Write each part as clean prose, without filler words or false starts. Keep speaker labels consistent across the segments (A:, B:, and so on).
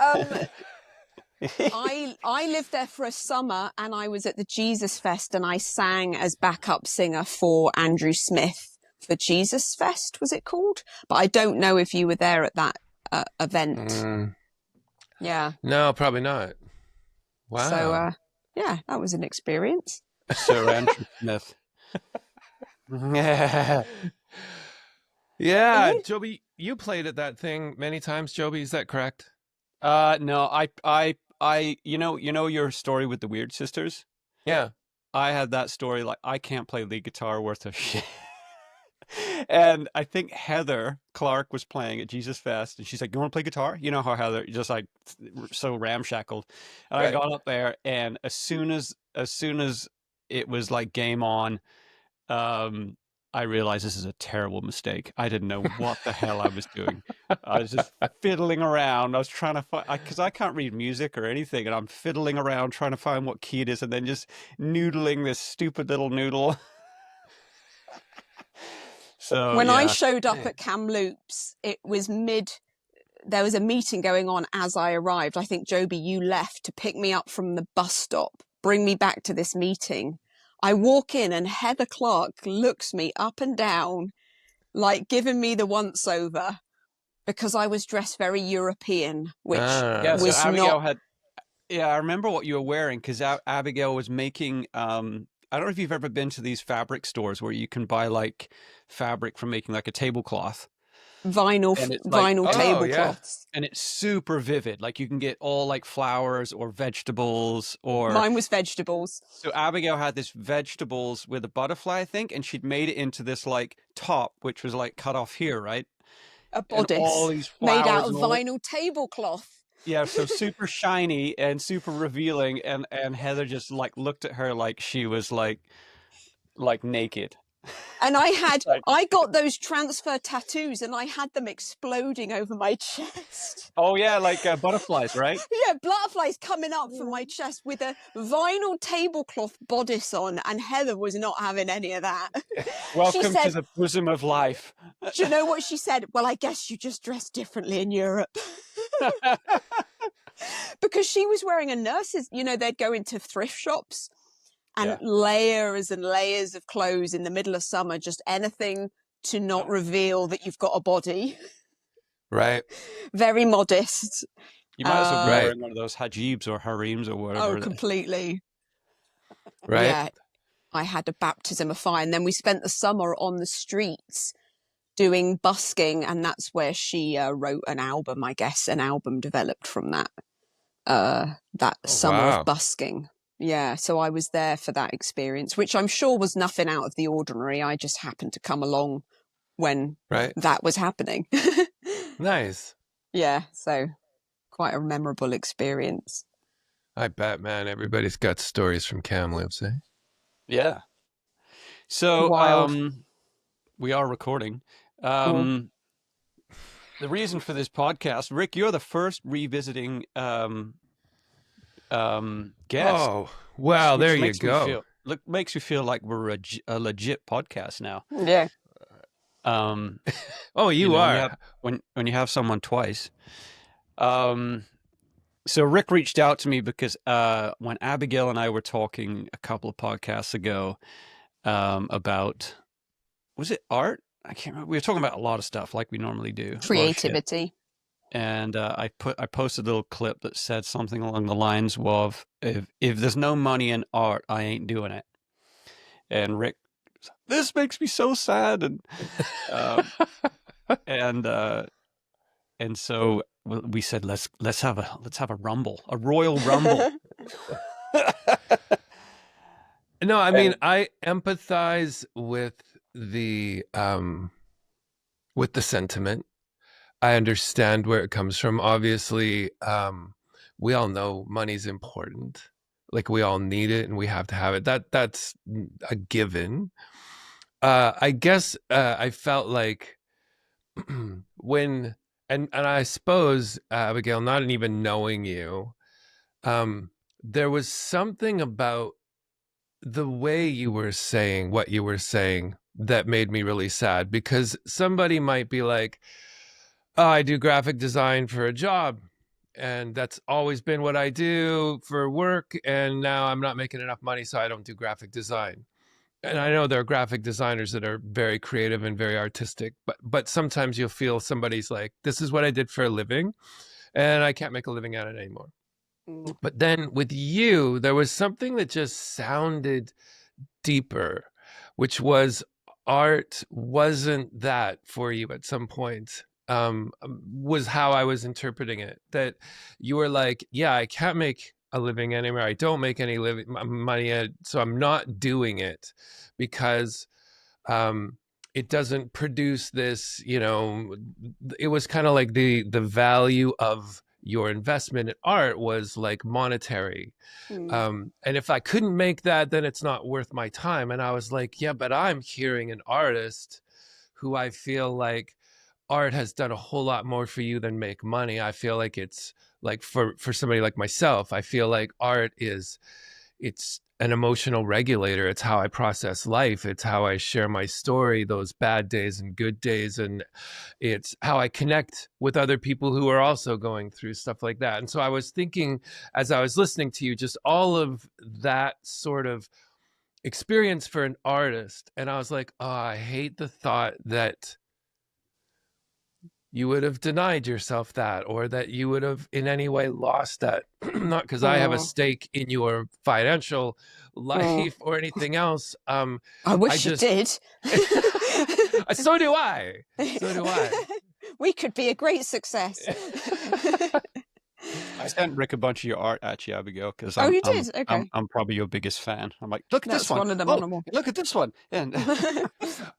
A: Um, I lived there for a summer, and I was at the Jesus Fest, and I sang as backup singer for Andrew Smith for Jesus Fest, was it called? But I don't know if you were there at that event. Yeah.
B: No, probably not. Wow.
A: So, yeah, that was an experience.
C: Sir Andrew Smith.
B: Yeah, Joby, you played at that thing many times, Joby, is that correct?
C: No, you know your story with the Weird Sisters?
B: Yeah.
C: I had that story, like, I can't play lead guitar worth of shit. And I think Heather Clark was playing at Jesus Fest, and she's like, "You want to play guitar?" You know how Heather just like so ramshackled. And I got up there, and as soon as it was like game on, I realized this is a terrible mistake. I didn't know what the hell I was doing. I was just fiddling around. I was trying to find, because I can't read music or anything, and I'm fiddling around trying to find what key it is, and then just noodling this stupid little noodle. So
A: when I showed up at Kamloops, it was there was a meeting going on as I arrived. I think, Joby, you left to pick me up from the bus stop, bring me back to this meeting. I walk in, and Heather Clark looks me up and down, like giving me the once over, because I was dressed very European, which was
C: so Abigail
A: not.
C: I remember what you were wearing, because Abigail was making. I don't know if you've ever been to these fabric stores where you can buy like fabric from making like a tablecloth.
A: Vinyl tablecloths.
C: And it's super vivid. Like you can get all like flowers or vegetables or...
A: Mine was vegetables.
C: So Abigail had this vegetables with a butterfly, I think, and she'd made it into this like top, which was like cut off here, right?
A: A bodice
C: all these flowers
A: made out of vinyl tablecloth.
C: Yeah, so super shiny and super revealing, and Heather just like looked at her like she was like naked.
A: And I got those transfer tattoos, and I had them exploding over my chest.
C: Oh yeah, like butterflies, right?
A: Yeah, butterflies coming up from my chest with a vinyl tablecloth bodice on, and Heather was not having any of that.
C: Welcome to the bosom of life.
A: Do you know what she said? Well, I guess you just dress differently in Europe. Because she was wearing a nurse's, they'd go into thrift shops and layers and layers of clothes in the middle of summer, just anything to not reveal that you've got a body.
B: Right.
A: Very modest.
C: You might as well be wearing one of those hijabs or harems or whatever.
A: Oh, completely.
B: Right.
A: Yeah. I had a baptism of fire, and then we spent the summer on the streets doing busking, and that's where she wrote an album, I guess. An album developed from that summer of busking. Yeah, so I was there for that experience, which I'm sure was nothing out of the ordinary. I just happened to come along when that was happening.
B: Nice.
A: Yeah, so quite a memorable experience.
B: I bet, man. Everybody's got stories from Kamloops, eh?
C: Yeah. So we are recording. The reason for this podcast, Rick, you're the first revisiting guest.
B: Oh, wow. There you go.
C: Makes me feel like we're a legit podcast now.
A: Yeah.
B: You are.
C: When you have someone twice. So Rick reached out to me because when Abigail and I were talking a couple of podcasts ago about, was it art? I can't remember. We were talking about a lot of stuff like we normally do.
A: Creativity.
C: And I posted a little clip that said something along the lines of, if there's no money in art, I ain't doing it. And Rick, this makes me so sad. And so we said, let's have a rumble, a royal rumble.
B: No, I mean, I empathize with the sentiment. I understand where it comes from. Obviously, we all know money's important. Like we all need it and we have to have it. That's a given. I guess I felt like when and I suppose Abigail, not even knowing you, there was something about the way you were saying what you were saying that made me really sad, because somebody might be like, oh, I do graphic design for a job. and that's always been what I do for work. And now I'm not making enough money, so I don't do graphic design. And I know there are graphic designers that are very creative and very artistic, but sometimes you'll feel somebody's like, this is what I did for a living, and I can't make a living at it anymore.
A: Mm.
B: But then with you, there was something that just sounded deeper, which was art wasn't that for you at some point. Was how I was interpreting it. That you were like, yeah, I can't make a living anymore. I don't make any living money yet, so I'm not doing it because it doesn't produce this. It was kind of like the value of your investment in art was like monetary.
A: Mm.
B: And if I couldn't make that, then it's not worth my time. And I was like, yeah, but I'm hearing an artist who I feel like art has done a whole lot more for you than make money. I feel like it's like for somebody like myself, I feel like art it's an emotional regulator. It's how I process life. It's how I share my story, those bad days and good days. And it's how I connect with other people who are also going through stuff like that. And so I was thinking, as I was listening to you, just all of that sort of experience for an artist. And I was like, oh, I hate the thought that you would have denied yourself that, or that you would have in any way lost that. Not because I have a
A: Mm.
B: stake in your financial
A: Mm.
B: life or anything else.
A: I
B: I
A: wish you
B: just,
A: did.
B: so do I. So do I.
A: We could be a great success.
C: I sent Rick a bunch of your art actually, Abigail, because
A: Oh,
C: I'm
A: you
C: I'm
A: did?
C: I'm
A: Okay.
C: I'm probably your biggest fan. I'm like, look at this
A: That's
C: one.
A: one of them
C: Oh,
A: animal.
C: look at this one. And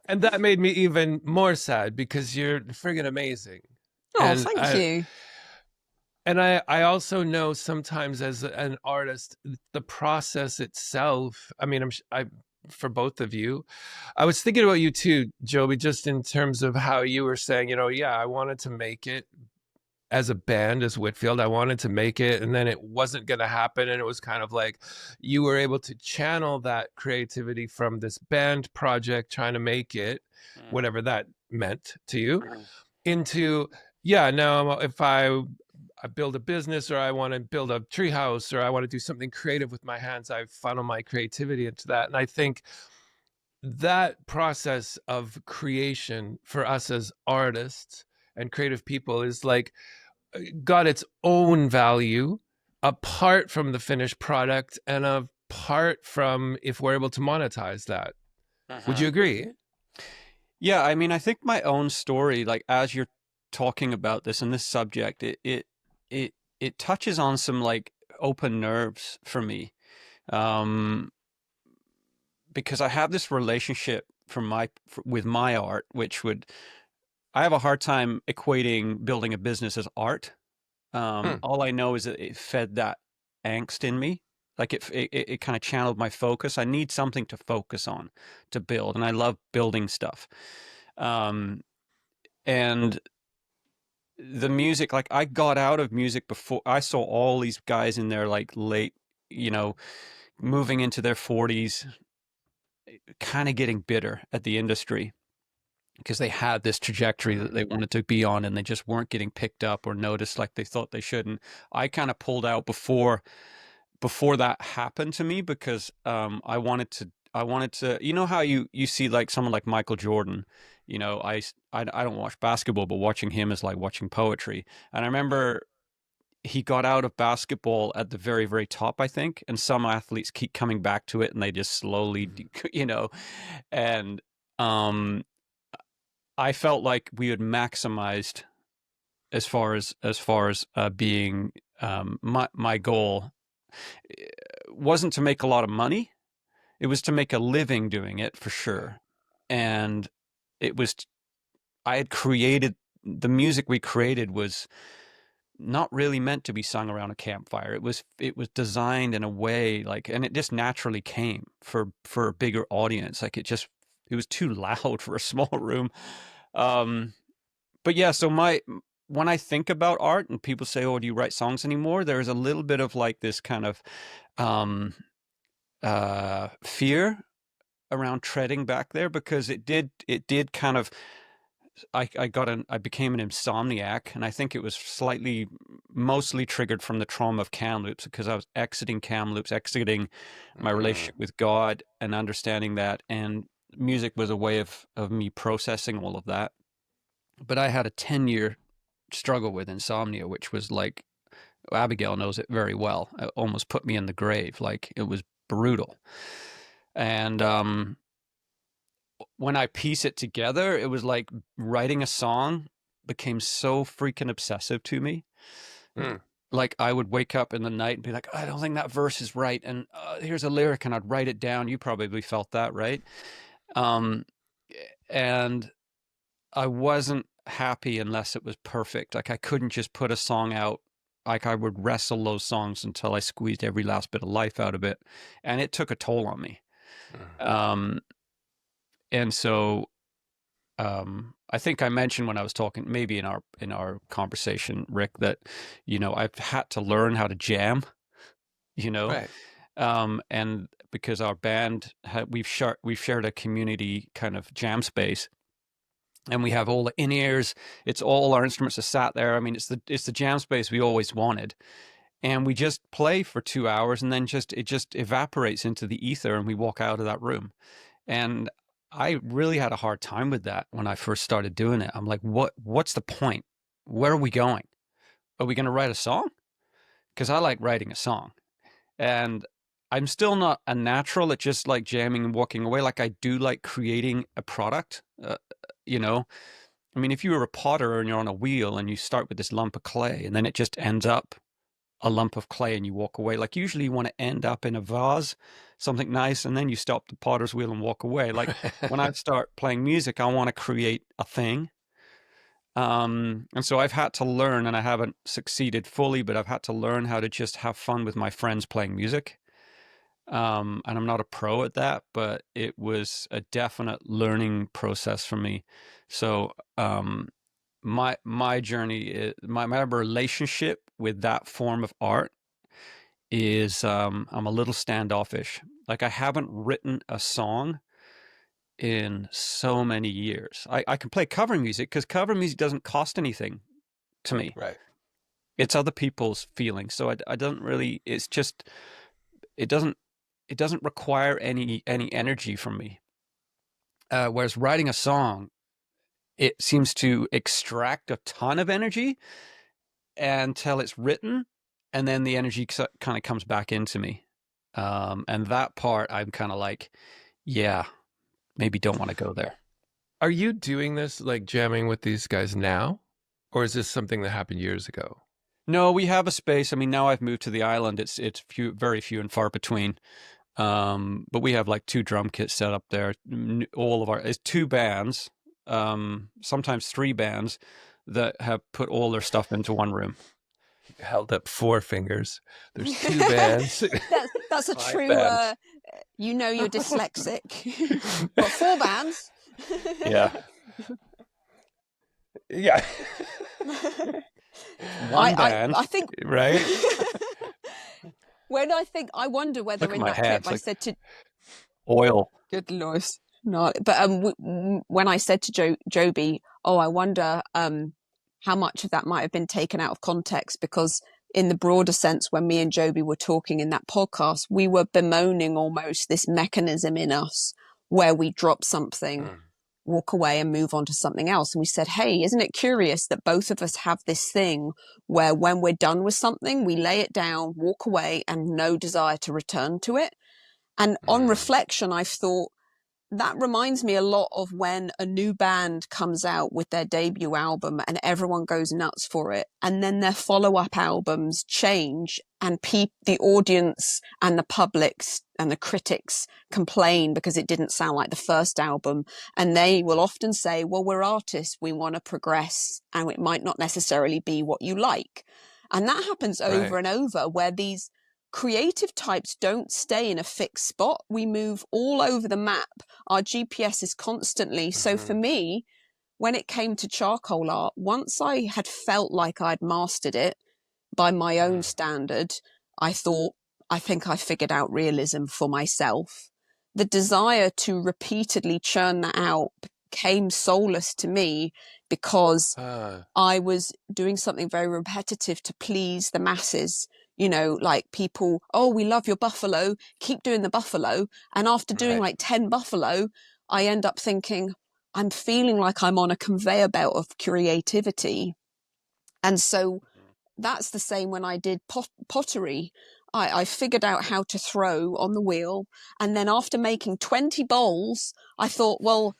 B: And that made me even more sad because you're friggin' amazing.
A: Oh,
B: And
A: thank
B: I
A: you.
B: and I also know sometimes as an artist, the process itself. I mean, I for both of you, I was thinking about you too, Joby, just in terms of how you were saying, yeah, I wanted to make it as a band, as Whitfield. I wanted to make it, and then it wasn't going to happen. And it was kind of like you were able to channel that creativity from this band project, trying to make it, whatever that meant to you, into, yeah, now if I build a business, or I want to build a treehouse, or I want to do something creative with my hands, I funnel my creativity into that. And I think that process of creation for us as artists and creative people is like got its own value apart from the finished product and apart from if we're able to monetize that. Would you agree?
C: yeah, I mean, I think my own story, like as you're talking about this and this subject, it touches on some like open nerves for me. Um, because I have this relationship with my art, which I have a hard time equating building a business as art.
B: Hmm.
C: All I know is that it fed that angst in me. Like it kind of channeled my focus. I need something to focus on to build, and I love building stuff. Um, and the music, like I got out of music before I saw all these guys in their like late, you know, moving into their 40s, kind of getting bitter at the industry because they had this trajectory that they wanted to be on and they just weren't getting picked up or noticed like they thought they should. And I kind of pulled out before that happened to me because I wanted to, you know how you see like someone like Michael Jordan, I don't watch basketball, but watching him is like watching poetry. And I remember he got out of basketball at the very, very top, I think, and some athletes keep coming back to it and they just slowly, and I felt like we had maximized as far as being my goal wasn't to make a lot of money. It was to make a living doing it for sure. And it was, I had created, the music we created was not really meant to be sung around a campfire. It was designed in a way like, and it just naturally came for a bigger audience. Like it was too loud for a small room. But yeah, so when I think about art and people say, "Oh, do you write songs anymore?" There's a little bit of like this kind of fear around treading back there because it did kind of I became an insomniac, and I think it was mostly triggered from the trauma of Kamloops, because I was exiting Kamloops, exiting my relationship with God, and understanding that, and music was a way of me processing all of that. But I had a 10-year struggle with insomnia, which was like, Abigail knows it very well. It almost put me in the grave. Like, it was brutal. And when I piece it together, it was like writing a song became so freaking obsessive to me. Like, I would wake up in the night and be like, I don't think that verse is right, and here's a lyric, and I'd write it down. You probably felt that, right? And I wasn't happy unless it was perfect. Like, I couldn't just put a song out. Like, I would wrestle those songs until I squeezed every last bit of life out of it, and it took a toll on me. And so I think I mentioned when I was talking, maybe in our conversation, Rick, that, I've had to learn how to jam,
B: Right.
C: and because our band we've shared a community kind of jam space, and we have all the in-ears. It's all our instruments are sat there. I mean, it's the jam space we always wanted, and we just play for 2 hours, and then it just evaporates into the ether, and we walk out of that room. And I really had a hard time with that when I first started doing it. I'm like, what's the point? Where are we going? Are we going to write a song? Because I like writing a song. And I'm still not a natural at just like jamming and walking away. Like, I do like creating a product. I mean, if you were a potter and you're on a wheel and you start with this lump of clay and then it just ends up a lump of clay and you walk away, like, usually you want to end up in a vase, something nice, and then you stop the potter's wheel and walk away. Like, when I start playing music, I want to create a thing. And so I've had to learn, and I haven't succeeded fully, but I've had to learn how to just have fun with my friends playing music. And I'm not a pro at that, but it was a definite learning process for me. So my journey, my relationship with that form of art is I'm a little standoffish. Like, I haven't written a song in so many years. I can play cover music because cover music doesn't cost anything to me.
B: Right.
C: It's other people's feelings. So I don't really, it's just, it doesn't require any energy from me. Whereas writing a song, it seems to extract a ton of energy until it's written, and then the energy kind of comes back into me. And that part, I'm kind of like, yeah, maybe don't want to go there.
B: Are you doing this, like jamming with these guys now? Or is this something that happened years ago?
C: No, we have a space. I mean, now I've moved to the island. It's very few and far between. But we have like 2 drum kits set up there. It's 2 bands, sometimes 3 bands that have put all their stuff into one room.
B: Held up 4 fingers. There's 2 bands.
A: That's a
B: 5
A: true,
B: bands.
A: you're dyslexic. Got 4 bands.
C: Yeah.
B: Yeah.
C: One band.
A: I think,
B: Right?
A: I wonder whether
C: Look at
A: in
C: my
A: that
C: hands,
A: clip I
C: like
A: said to,
C: oil.
A: good Lord, no, but when I said to Joby, oh, I wonder how much of that might have been taken out of context, because in the broader sense, when me and Joby were talking in that podcast, we were bemoaning almost this mechanism in us where we drop something, walk away and move on to something else. And we said, hey, isn't it curious that both of us have this thing where when we're done with something, we lay it down, walk away, and no desire to return to it. And on reflection, I've thought, that reminds me a lot of when a new band comes out with their debut album and everyone goes nuts for it. And then their follow-up albums change and the audience and the publics and the critics complain because it didn't sound like the first album. And they will often say, well, we're artists, we want to progress, and it might not necessarily be what you like. And that happens over and over, where these creative types don't stay in a fixed spot. We move all over the map. Our GPS is constantly. So for me, when it came to charcoal art, once I had felt like I'd mastered it by my own standard, I thought, I think I figured out realism for myself. The desire to repeatedly churn that out became soulless to me because
B: Ah,
A: I was doing something very repetitive to please the masses. You know, like people, oh, we love your buffalo, keep doing the buffalo. And after doing
B: right.
A: like 10 buffalo, I end up thinking, I'm feeling like I'm on a conveyor belt of creativity. And so that's the same when I did pottery. I figured out how to throw on the wheel. And then after making 20 bowls, I thought, well,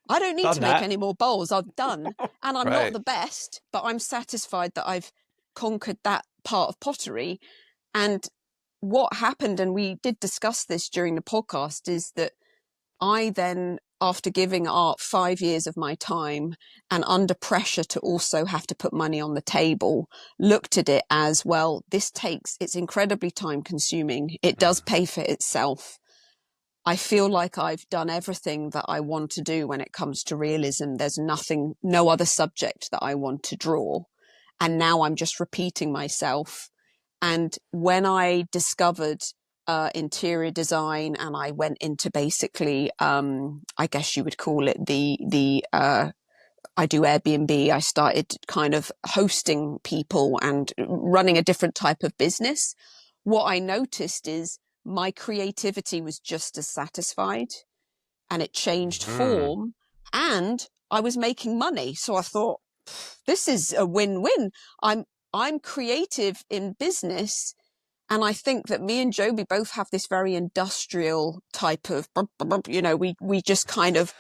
A: I don't need to
C: Done
A: make
C: that.
A: any more bowls. I've done. And I'm not
B: Right.
A: the best, but I'm satisfied that I've conquered that part of pottery. And what happened, and we did discuss this during the podcast, is that I then, after giving art 5 years of my time and under pressure to also have to put money on the table, looked at it as, well, it's incredibly time consuming. It does pay for itself. I feel like I've done everything that I want to do when it comes to realism. There's no other subject that I want to draw. And now I'm just repeating myself. And when I discovered interior design, and I went into basically, I guess you would call it I do Airbnb. I started kind of hosting people and running a different type of business. What I noticed is my creativity was just as satisfied, and it changed form, and I was making money. So I thought, this is a win-win. I'm creative in business. And I think that me and Joby both have this very industrial type of, you know, we just kind of,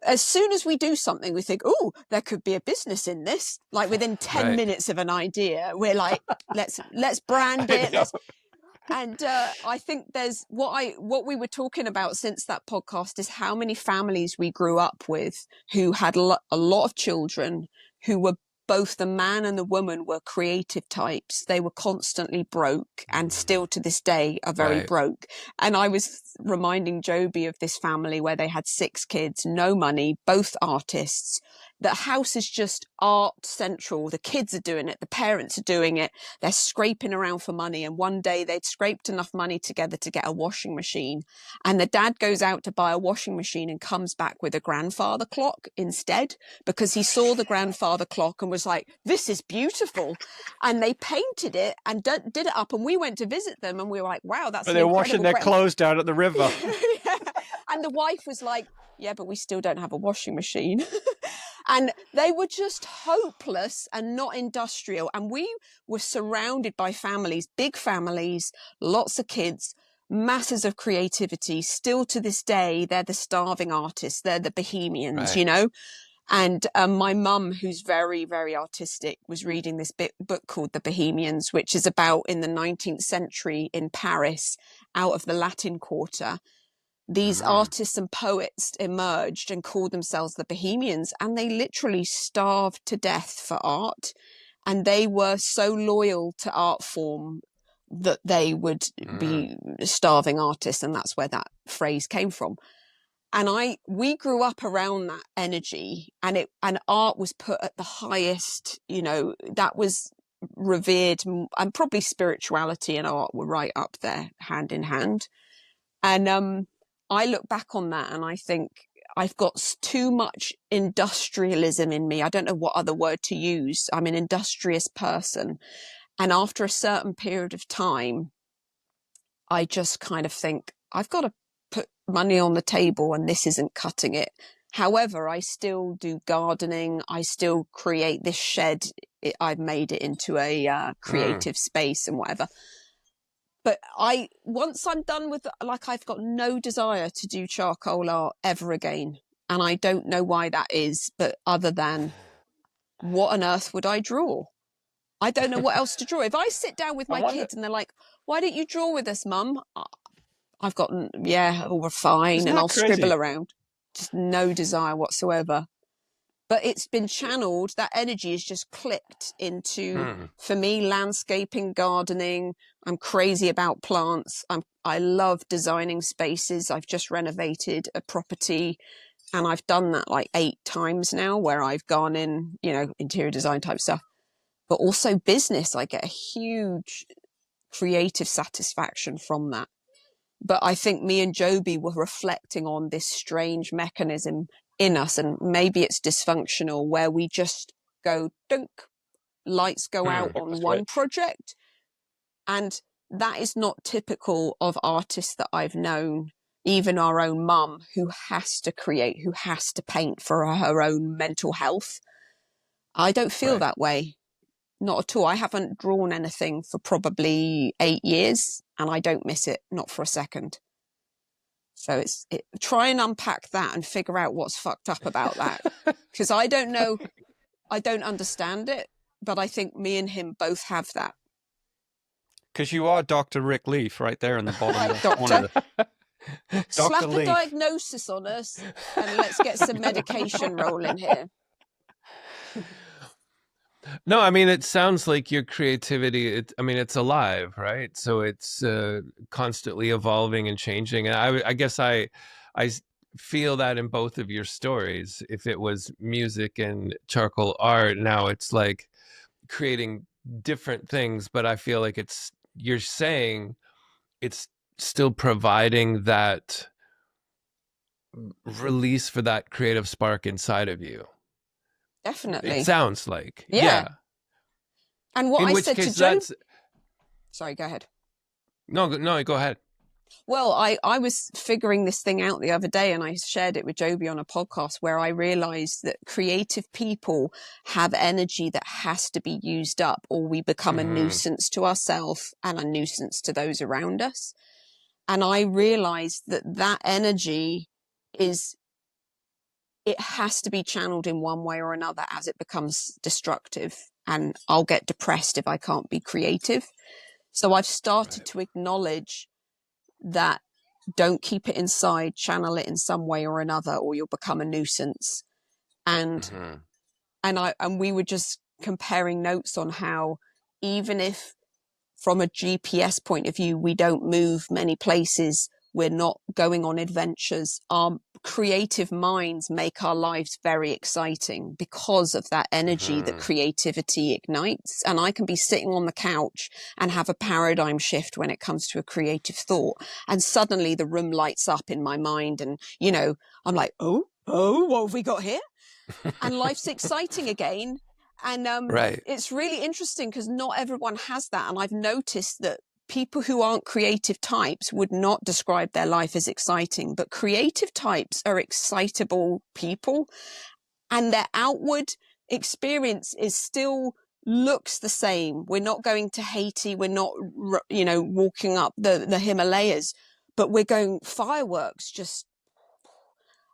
A: as soon as we do something, we think, oh, there could be a business in this. Like within 10
B: Right.
A: minutes of an idea, we're like, let's brand it. And I think there's what we were talking about since that podcast is how many families we grew up with who had a lot of children, who were both the man and the woman were creative types. They were constantly broke and still to this day are very
B: Right.
A: broke. And I was reminding Joby of this family where they had 6 kids, no money, both artists. The house is just art central. The kids are doing it. The parents are doing it. They're scraping around for money. And one day they'd scraped enough money together to get a washing machine. And the dad goes out to buy a washing machine and comes back with a grandfather clock instead, because he saw the grandfather clock and was like, this is beautiful. And they painted it and did it up. And we went to visit them and we were like, wow, that's
C: But
A: an
C: they're
A: incredible
C: washing their clothes down at the river.
A: Yeah. And the wife was like, yeah, but we still don't have a washing machine. And they were just hopeless and not industrial. And we were surrounded by families, big families, lots of kids, masses of creativity. Still to this day, they're the starving artists. They're the bohemians,
B: Right.
A: you know? And my mum, who's very, very artistic, was reading this book called The Bohemians, which is about in the 19th century in Paris, out of the Latin Quarter. These artists and poets emerged and called themselves the Bohemians, and they literally starved to death for art. And they were so loyal to art form that they would be starving artists. And that's where that phrase came from. And we grew up around that energy, and art was put at the highest, you know, that was revered, and probably spirituality and art were right up there hand in hand. And I look back on that and I think I've got too much industrialism in me. I don't know what other word to use. I'm an industrious person. And after a certain period of time, I just kind of think I've got to put money on the table and this isn't cutting it. However, I still do gardening. I still create this shed. I've made it into a creative space and whatever. But once I'm done with, like, I've got no desire to do charcoal art ever again. And I don't know why that is, but other than what on earth would I draw? I don't know what else to draw. If I sit down with my kids and they're like, why don't you draw with us, Mum? I've got, yeah, we're fine.
C: Isn't
A: And
C: that
A: I'll
C: crazy?
A: scribble around. Just no desire whatsoever. But it's been channeled. That energy is just clicked into, for me, landscaping, gardening. I'm crazy about plants. I love designing spaces. I've just renovated a property, and I've done that like 8 times now, where I've gone in, you know, interior design type stuff, but also business. I get a huge creative satisfaction from that. But I think me and Joby were reflecting on this strange mechanism in us, and maybe it's dysfunctional, where we just go dunk, lights go out on one project. And that is not typical of artists that I've known, even our own mum, who has to create, who has to paint for her own mental health. I don't feel that way. Not at all. I haven't drawn anything for probably 8 years, and I don't miss it, not for a second. So try and unpack that and figure out what's fucked up about that. Because I don't know, I don't understand it, but I think me and him both have that.
C: Because you are Dr. Rick Leaf right there in the bottom
A: Right,
C: corner.
A: Slap
C: Leaf.
A: a diagnosis on us and let's get some medication rolling here.
B: No, I mean, it sounds like your creativity, it's alive, right? So it's constantly evolving and changing. And I guess I feel that in both of your stories. If it was music and charcoal art, now it's like creating different things, but I feel like you're saying it's still providing that release for that creative spark inside of you.
A: Definitely.
B: It sounds like.
A: Yeah. And what I said to Joe... Sorry, go ahead.
B: No, go ahead.
A: Well, I was figuring this thing out the other day, and I shared it with Joby on a podcast, where I realized that creative people have energy that has to be used up, or we become a nuisance to ourselves and a nuisance to those around us. And I realized that energy it has to be channeled in one way or another, as it becomes destructive, and I'll get depressed if I can't be creative. So I've started to acknowledge that don't keep it inside, channel it in some way or another, or you'll become a nuisance. And we were just comparing notes on how, even if from a GPS point of view, we don't move many places, we're not going on adventures, our creative minds make our lives very exciting because of that energy that creativity ignites. And I can be sitting on the couch and have a paradigm shift when it comes to a creative thought, and suddenly the room lights up in my mind, and I'm like, oh, what have we got here? And life's exciting again. And it's really interesting because not everyone has that. And I've noticed that people who aren't creative types would not describe their life as exciting, but creative types are excitable people, and their outward experience still looks the same. We're not going to Haiti. We're not, walking up the Himalayas, but we're going fireworks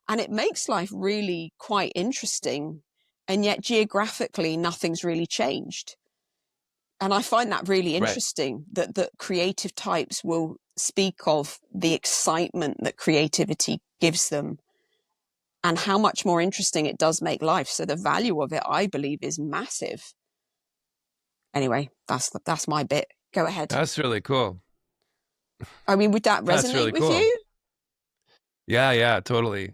A: and it makes life really quite interesting. And yet geographically, nothing's really changed. And I find that really interesting, that creative types will speak of the excitement that creativity gives them and how much more interesting it does make life. So the value of it, I believe, is massive. Anyway, that's my bit. Go ahead.
B: That's really cool.
A: I mean, would that resonate with you?
B: Yeah, totally.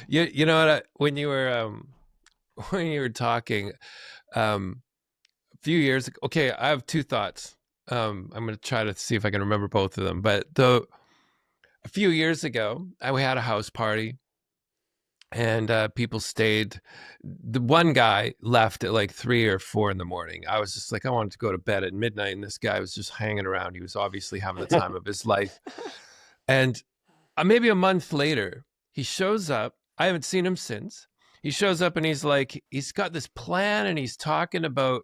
B: You know what? When you were talking, a few years ago, okay, I have two thoughts. I'm going to try to see if I can remember both of them. But a few years ago, we had a house party, and people stayed. The one guy left at like 3 or 4 in the morning. I was just like, I wanted to go to bed at midnight, and this guy was just hanging around. He was obviously having the time of his life. And maybe a month later, he shows up. I haven't seen him since. He shows up and he's like, he's got this plan, and he's talking about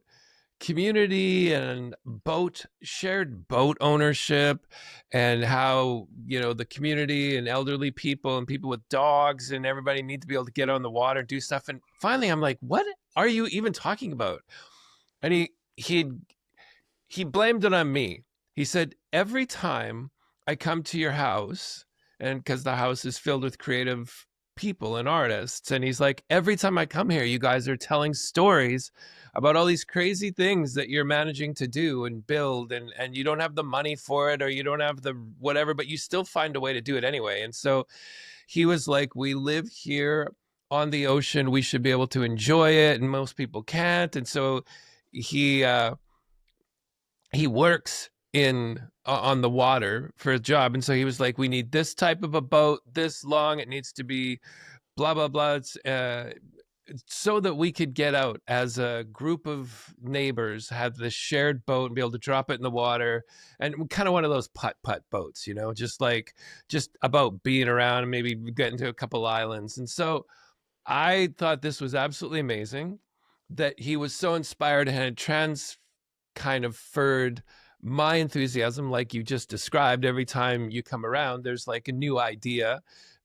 B: community and shared boat ownership, and how, the community and elderly people and people with dogs and everybody need to be able to get on the water and do stuff. And finally, I'm like, what are you even talking about? And he blamed it on me. He said, every time I come to your house, and because the house is filled with creative people and artists, and he's like, every time I come here, you guys are telling stories about all these crazy things that you're managing to do and build, and you don't have the money for it, or you don't have the whatever, but you still find a way to do it anyway. And so he was like, we live here on the ocean, we should be able to enjoy it, and most people can't. And so he works on the water for a job, and so he was like, we need this type of a boat, this long, it needs to be blah, blah, blah. It's, so that we could get out as a group of neighbors, have this shared boat and be able to drop it in the water. And kind of one of those putt-putt boats, you know, just about being around and maybe getting to a couple islands. And so I thought this was absolutely amazing that he was so inspired and had kind of furred my enthusiasm, like you just described. Every time you come around, there's like a new idea.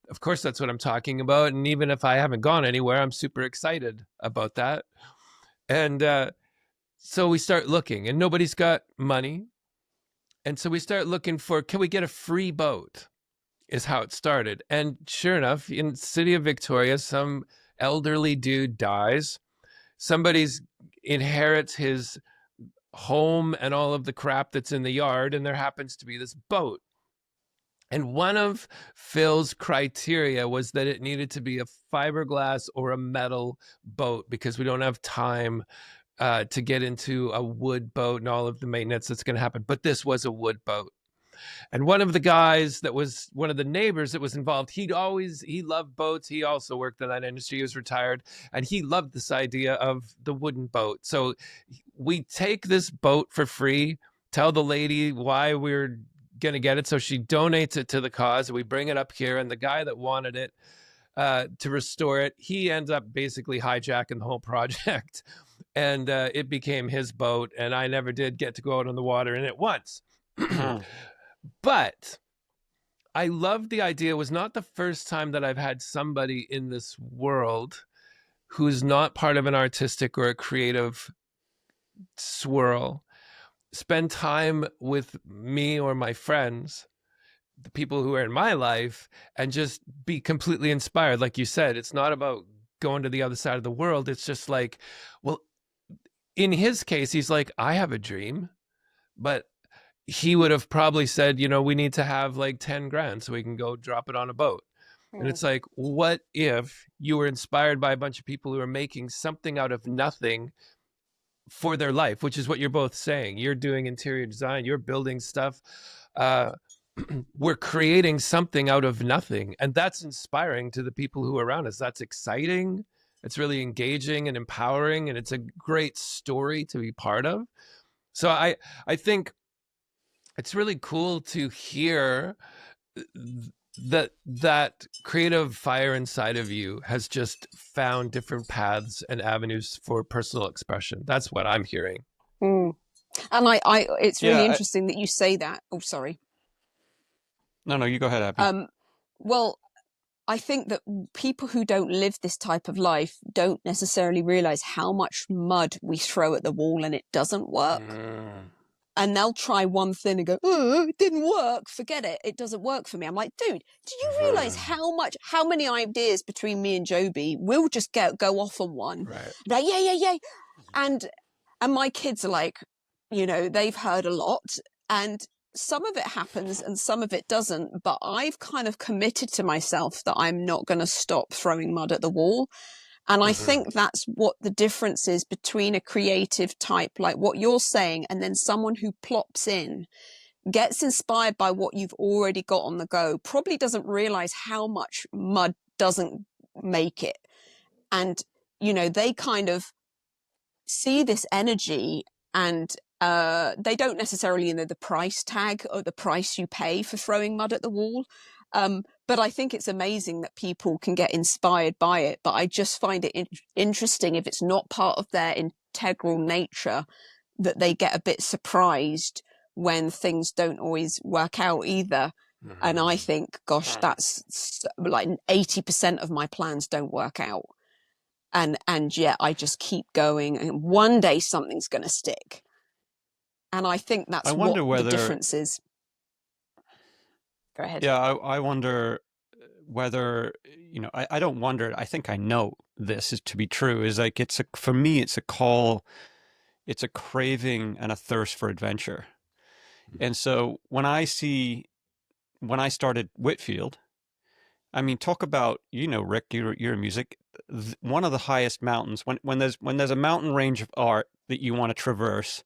B: Of course, that's what I'm talking about. And even if I haven't gone anywhere, I'm super excited about that. And so we start looking, and nobody's got money. And so we start looking for, can we get a free boat? Is how it started. And sure enough, in the city of Victoria, some elderly dude dies. Somebody's inherits his home and all of the crap that's in the yard, and there happens to be this boat. And one of Phil's criteria was that it needed to be a fiberglass or a metal boat, because we don't have time to get into a wood boat and all of the maintenance that's going to happen. But this was a wood boat. And one of the guys that was one of the neighbors that was involved, he loved boats. He also worked in that industry. He was retired, and he loved this idea of the wooden boat. So we take this boat for free, tell the lady why we're going to get it. So she donates it to the cause. We bring it up here, and the guy that wanted it to restore it, he ends up basically hijacking the whole project. And it became his boat, and I never did get to go out on the water in it once. But I love the idea. It was not the first time that I've had somebody in this world who's not part of an artistic or a creative swirl spend time with me or my friends, the people who are in my life, and just be completely inspired. Like you said, it's not about going to the other side of the world. It's just like, well, in his case, he's like, I have a dream, but he would have probably said, you know, we need to have like 10 grand so we can go drop it on a boat. And it's like, what if you were inspired by a bunch of people who are making something out of nothing for their life, which is what you're both saying. You're doing interior design, you're building stuff. We're creating something out of nothing. And that's inspiring to the people who are around us. That's exciting. It's really engaging and empowering. And it's a great story to be part of. So I think it's really cool to hear that creative fire inside of you has just found different paths and avenues for personal expression. That's what I'm hearing.
A: And it's really interesting that you say that. Oh, sorry.
C: No, you go ahead, Abby.
A: Well, I think that people who don't live this type of life don't necessarily realize how much mud we throw at the wall and it doesn't work. And they'll try one thing and go, oh, it didn't work. Forget it. It doesn't work for me. I'm like, dude, do you realize how many ideas between me and Joby will just go off on one?
B: Right.
A: Like, yeah. And my kids are like, you know, they've heard a lot, and some of it happens and some of it doesn't. But I've kind of committed to myself that I'm not going to stop throwing mud at the wall. And I think that's what the difference is between a creative type, like what you're saying, and then someone who plops in, gets inspired by what you've already got on the go, probably doesn't realize how much mud doesn't make it. And, you know, they kind of see this energy, and they don't necessarily know the price tag or the price you pay for throwing mud at the wall. But I think it's amazing that people can get inspired by it. But I just find it interesting if it's not part of their integral nature, that they get a bit surprised when things don't always work out either. And I think, gosh, that's like 80% of my plans don't work out. And yet I just keep going, and one day something's going to stick. And I think that's what the difference is. Go ahead.
C: Yeah, I wonder whether, you know, I don't wonder, I think I know this is to be true, is like, for me, it's a call, it's a craving and a thirst for adventure. And so when I started Whitfield, I mean, talk about, you know, Rick, you're in music, one of the highest mountains, when there's a mountain range of art that you want to traverse,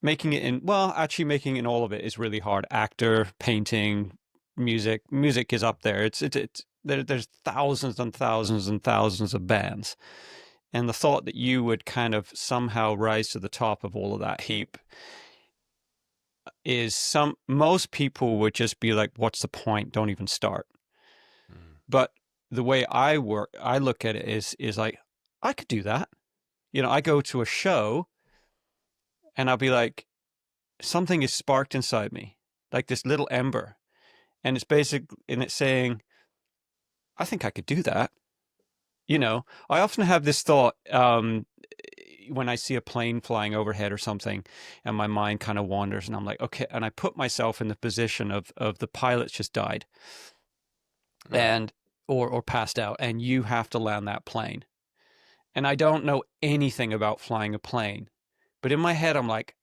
C: making it in all of it is really hard. Actor, painting, music is up there. It's there's thousands and thousands and thousands of bands. And the thought that you would kind of somehow rise to the top of all of that heap is most people would just be like, what's the point? Don't even start. But the way I look at it is like, I could do that. I go to a show and I'll be like, something is sparked inside me, like this little ember. And it's saying, I think I could do that. I often have this thought when I see a plane flying overhead or something, and my mind kind of wanders, and I'm like, okay, and I put myself in the position of the pilot's just died, and or passed out, and you have to land that plane. And I don't know anything about flying a plane, but in my head, I'm like,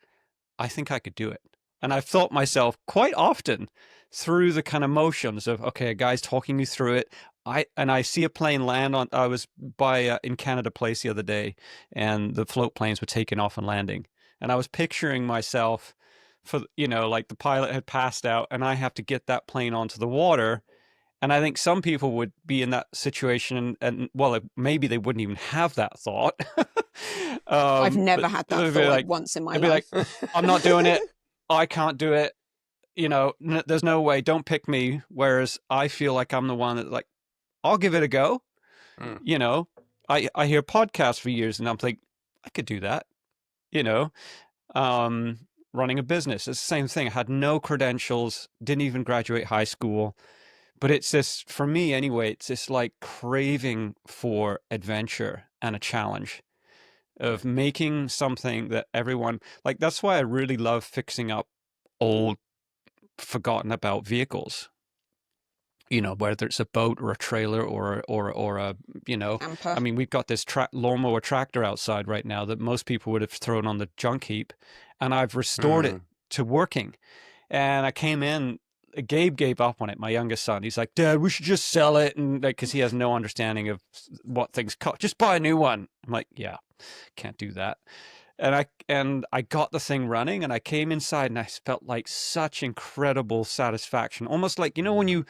C: I think I could do it. And I've thought myself quite often through the kind of motions of, okay, a guy's talking you through it. I see a plane land on. I was in Canada Place the other day, and the float planes were taking off and landing. And I was picturing myself like the pilot had passed out, and I have to get that plane onto the water. And I think some people would be in that situation, and well, maybe they wouldn't even have that thought.
A: I've never had that thought once in my life.
C: Like, I'm not doing it. I can't do it. There's no way. Don't pick me. Whereas I feel like I'm the one that, like, I'll give it a go. I hear podcasts for years, and I'm like, I could do that. Running a business, it's the same thing. I had no credentials, didn't even graduate high school. But it's this, for me anyway, it's this like craving for adventure and a challenge of making something that everyone, like, that's why I really love fixing up old, forgotten about vehicles. Whether it's a boat or a trailer or a,
A: Camper.
C: I mean, we've got this lawnmower tractor outside right now that most people would have thrown on the junk heap, and I've restored it to working. And I came in, Gabe gave up on it, my youngest son. He's like, Dad, we should just sell it. And like, because he has no understanding of what things cost. Just buy a new one. I'm like, yeah, can't do that. And I got the thing running, and I came inside, and I felt like such incredible satisfaction. Almost like, when you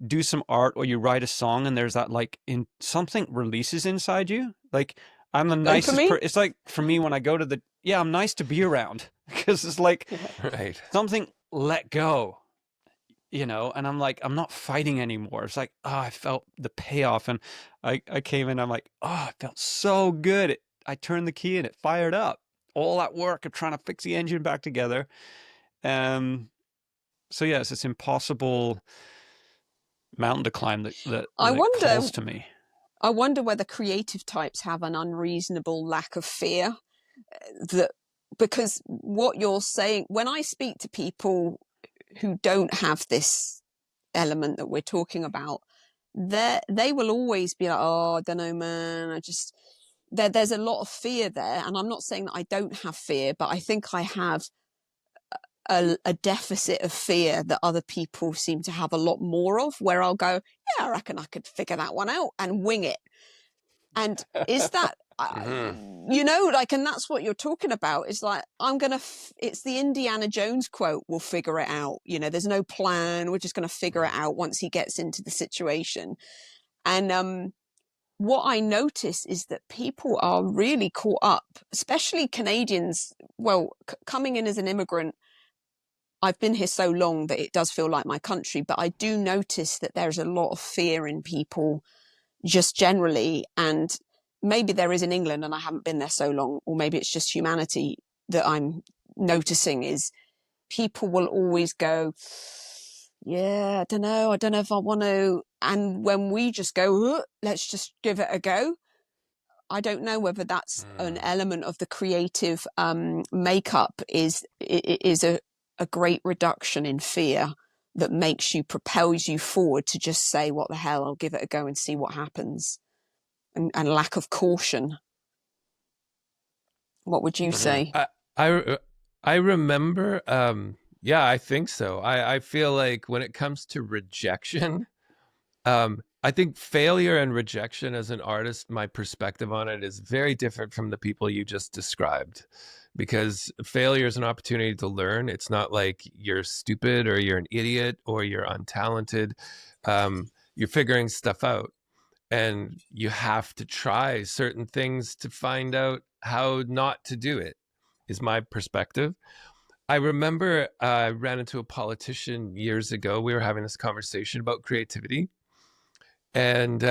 C: do some art or you write a song and there's that, like, something releases inside you. Like, I'm the nicest it's like, for me, when I go to I'm nice to be around, because it's like something let go. And I'm like, I'm not fighting anymore. It's like, I felt the payoff. And I came in, I'm like, it felt so good. I turned the key and it fired up. All that work of trying to fix the engine back together. So yeah, it's this impossible mountain to climb that calls to me.
A: I wonder whether creative types have an unreasonable lack of fear. Because what you're saying, when I speak to people who don't have this element that we're talking about, they will always be like, I don't know, man, there's a lot of fear there. And I'm not saying that I don't have fear, but I think I have a deficit of fear that other people seem to have a lot more of, where I'll go, yeah, I reckon I could figure that one out and wing it. And is that, and that's what you're talking about. Is like, it's the Indiana Jones quote, we'll figure it out. There's no plan. We're just going to figure it out once he gets into the situation. And what I notice is that people are really caught up, especially Canadians. Well, coming in as an immigrant, I've been here so long that it does feel like my country, but I do notice that there's a lot of fear in people just generally. And maybe there is in England and I haven't been there so long, or maybe it's just humanity that I'm noticing, is people will always go, yeah, I don't know if I want to. And when we just go, let's just give it a go. I don't know whether that's an element of the creative makeup is a great reduction in fear that propels you forward to just say, what the hell, I'll give it a go and see what happens. And lack of caution. What would you say?
B: I remember, I think so. I feel like when it comes to rejection, I think failure and rejection as an artist, my perspective on it is very different from the people you just described. Because failure is an opportunity to learn. It's not like you're stupid or you're an idiot or you're untalented. you're figuring stuff out, and you have to try certain things to find out how not to do it, is my perspective. I remember I ran into a politician years ago. We were having this conversation about creativity, and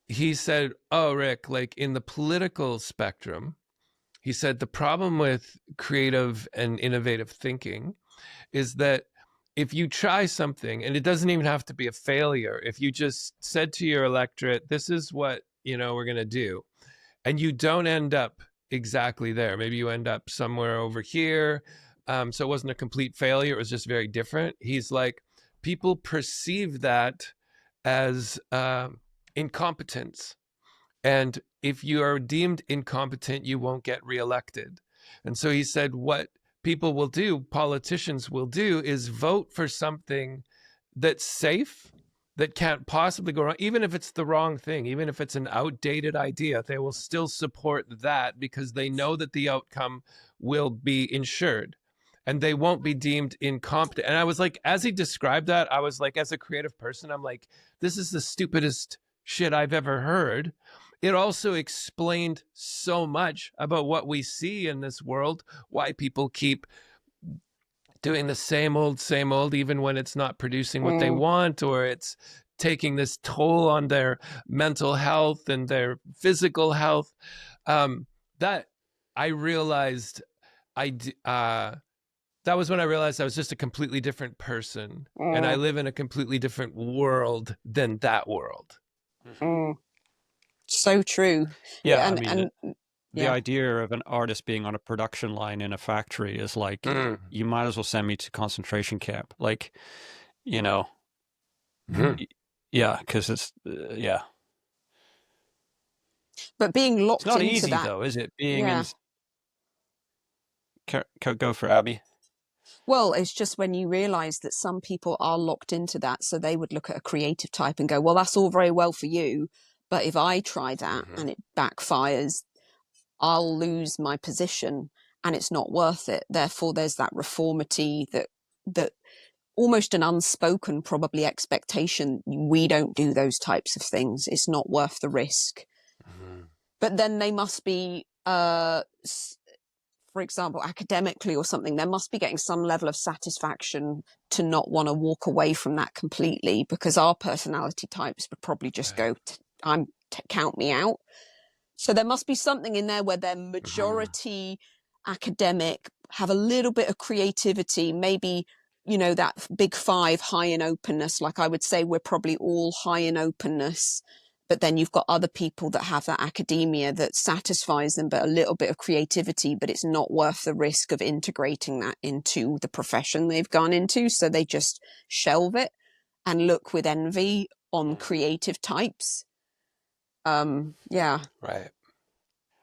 B: he said, "Oh, Rick, like in the political spectrum," he said, "the problem with creative and innovative thinking is that if you try something, and it doesn't even have to be a failure, if you just said to your electorate, this is what, we're going to do, and you don't end up exactly there, maybe you end up somewhere over here, so it wasn't a complete failure, it was just very different." He's like, people perceive that as incompetence, and if you are deemed incompetent, you won't get reelected. And so he said, what people will do, politicians will do, is vote for something that's safe, that can't possibly go wrong. Even if it's the wrong thing, even if it's an outdated idea, they will still support that because they know that the outcome will be ensured and they won't be deemed incompetent. And I was like, as he described that, I was like, as a creative person, I'm like, this is the stupidest shit I've ever heard. It also explained so much about what we see in this world, why people keep doing the same old, even when it's not producing what they want, or it's taking this toll on their mental health and their physical health. That I realized that was when I realized I was just a completely different person, and I live in a completely different world than that world.
A: So true.
C: Yeah,
A: And,
C: I mean, the idea of an artist being on a production line in a factory is like, you might as well send me to concentration camp. Like, yeah, because it's, yeah.
A: But being locked
C: It's not
A: into
C: easy
A: that,
C: though, is it? Being in, go for Abby.
A: Well, it's just when you realize that some people are locked into that, so they would look at a creative type and go, well, that's all very well for you, but if I try that and it backfires, I'll lose my position and it's not worth it. Therefore, there's that reformity, that almost an unspoken probably expectation. We don't do those types of things. It's not worth the risk. But then they must be, for example, academically or something, they must be getting some level of satisfaction to not want to walk away from that completely, because our personality types would probably just go, count me out. So there must be something in there where they're majority academic, have a little bit of creativity, maybe, that big five, high in openness. Like I would say we're probably all high in openness, but then you've got other people that have that academia that satisfies them, but a little bit of creativity, but it's not worth the risk of integrating that into the profession they've gone into. So they just shelve it and look with envy on creative types.
B: Right.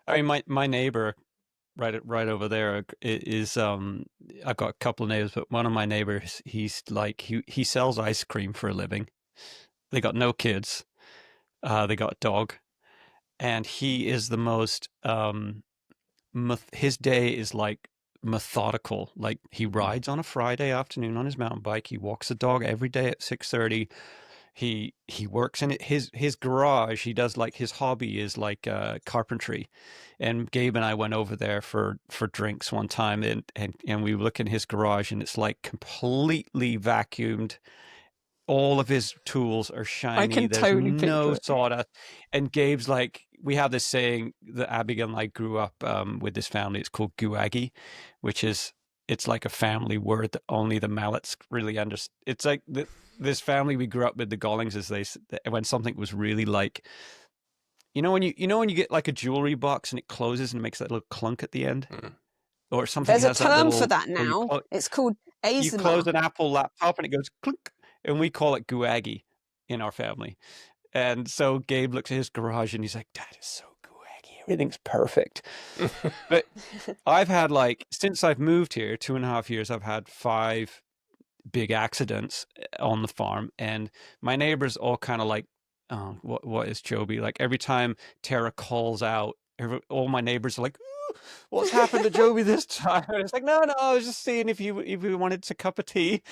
C: I mean, my neighbor right over there is I've got a couple of neighbors, but one of my neighbors, he's like he sells ice cream for a living. They got no kids. They got a dog, and he is the most his day is like methodical. Like he rides on a Friday afternoon on his mountain bike. He walks the dog every day at 6:30. He works in it. His garage. He does like his hobby is like carpentry, and Gabe and I went over there for drinks one time, and we look in his garage, and it's like completely vacuumed. All of his tools are shiny.
A: I can
C: There's
A: totally
C: no
A: picture it.
C: sawdust. And Gabe's like, we have this saying that Abigail and I grew up with this family. It's called Gooaggy, which is, it's like a family word that only the Mallets really understand. It's like this family we grew up with, the Gollings, as when something was really like, when you get like a jewelry box and it closes and it makes that little clunk at the end, or something.
A: There's a
C: has that
A: term
C: little,
A: for that now. It's called
C: you
A: ASMR.
C: close an Apple laptop and it goes clunk, and we call it Gooaggy in our family. And so Gabe looks at his garage and he's like, "That is so Gooaggy. Everything's perfect." But I've had since I've moved here 2.5 years, I've had 5 big accidents on the farm, and my neighbors all kind of like, "Oh, what is Joby?" Like every time Tara calls out, all my neighbors are like, "What's happened to Joby this time?" And it's like, no, I was just seeing if you wanted a cup of tea.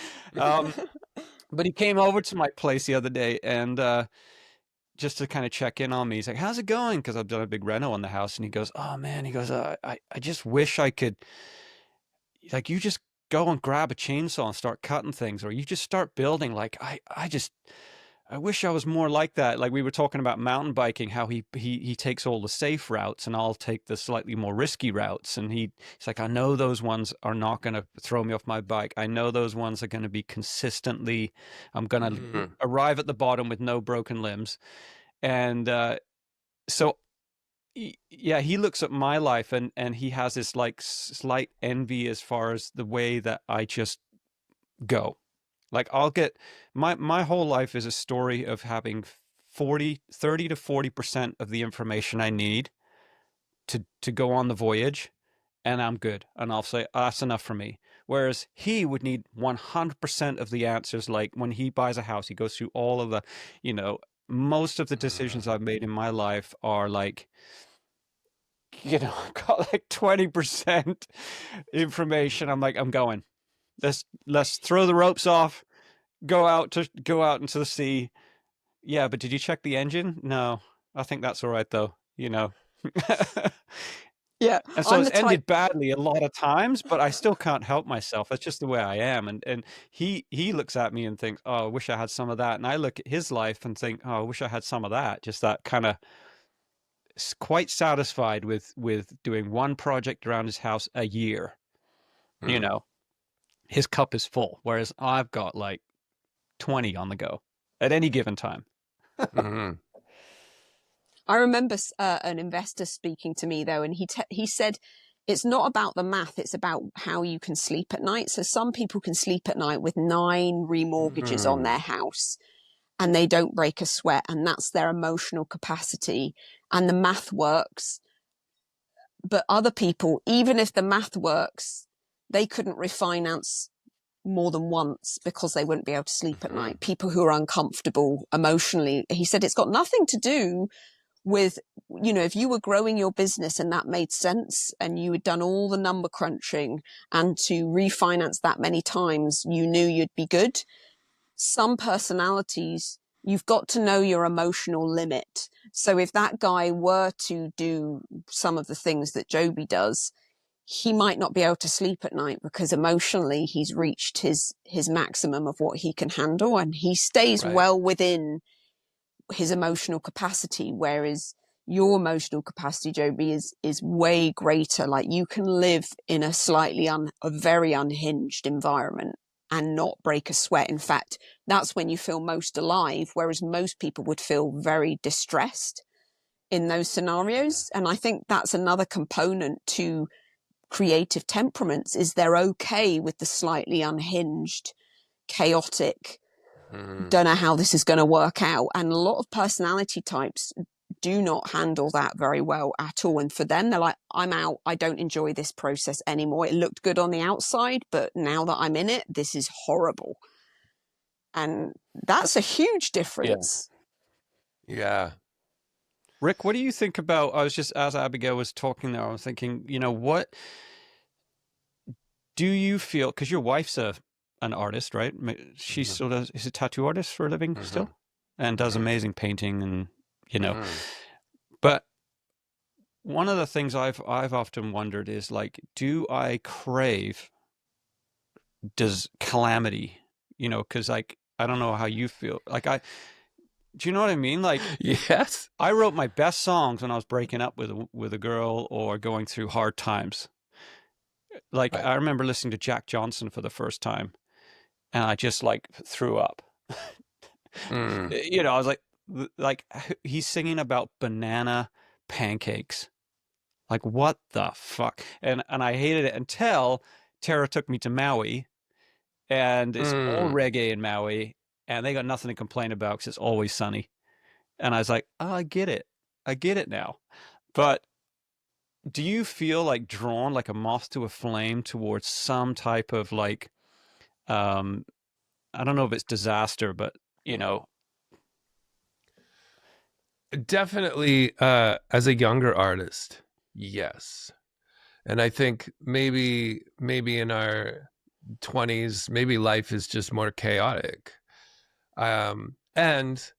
C: But he came over to my place the other day and just to kind of check in on me. He's like, "How's it going?" Because I've done a big reno on the house, and he goes, "Oh man," he goes, "I just wish I could, like, you just go and grab a chainsaw and start cutting things, or you just start building. Like, I wish I was more like that." Like we were talking about mountain biking, how he takes all the safe routes and I'll take the slightly more risky routes. And he's like, "I know those ones are not going to throw me off my bike. I know those ones are going to be consistently, I'm going to arrive at the bottom with no broken limbs." And so, yeah, he looks at my life and he has this like slight envy as far as the way that I just go. Like I'll get my whole life is a story of having 30 to 40% of the information I need to go on the voyage, and I'm good. And I'll say, "Oh, that's enough for me." Whereas he would need 100% of the answers. Like when he buys a house, he goes through all of the, you know, most of the decisions I've made in my life are like, got like 20% information. I'm like, I'm going. Let's throw the ropes off. Go out into the sea. Yeah, but did you check the engine? No, I think that's all right though.
A: Yeah,
C: And so
A: I'm
C: it's
A: the type.
C: ended badly a lot of times, but I still can't help myself. That's just the way I am. And he looks at me and thinks, "Oh, I wish I had some of that." And I look at his life and think, "Oh, I wish I had some of that." Just that kind of quite satisfied with doing one project around his house a year. You know, his cup is full, whereas I've got like 20 on the go at any given time.
A: I remember an investor speaking to me though, and he said it's not about the math; it's about how you can sleep at night. So some people can sleep at night with 9 remortgages on their house, and they don't break a sweat, and that's their emotional capacity, and the math works. But other people, even if the math works, they couldn't refinance more than once because they wouldn't be able to sleep at night. People who are uncomfortable emotionally, he said it's got nothing to do with, if you were growing your business and that made sense and you had done all the number crunching and to refinance that many times, you knew you'd be good. Some personalities, you've got to know your emotional limit. So if that guy were to do some of the things that Joby does, he might not be able to sleep at night because emotionally he's reached his maximum of what he can handle, and he stays well within his emotional capacity, whereas your emotional capacity, Joby, is way greater. Like you can live in a a very unhinged environment and not break a sweat. In fact, that's when you feel most alive, whereas most people would feel very distressed in those scenarios. And I think that's another component to creative temperaments, is they're okay with the slightly unhinged, chaotic, don't know how this is going to work out. And a lot of personality types do not handle that very well at all. And for them, they're like, "I'm out. I don't enjoy this process anymore. It looked good on the outside, but now that I'm in it, this is horrible." And that's a huge difference.
B: Yeah.
C: Rick, what do you think about, I was just, as Abigail was talking there, I was thinking, what do you feel, because your wife's an artist, right? She still does, is a tattoo artist for a living still, and does amazing painting and, but one of the things I've often wondered is like, do I crave, does Calamity, because like, I don't know how you feel. Like do you know what I mean? Like,
B: Yes.
C: I wrote my best songs when I was breaking up with a girl or going through hard times. Like I remember listening to Jack Johnson for the first time, and I just like threw up. I was like he's singing about banana pancakes. Like what the fuck? And I hated it until Tara took me to Maui, and it's all reggae in Maui, and they got nothing to complain about because it's always sunny. And I was like, "Oh, I get it now." But do you feel like drawn like a moth to a flame towards some type of like, I don't know if it's disaster, but
B: Definitely, as a younger artist, yes. And I think maybe in our 20s, maybe life is just more chaotic. And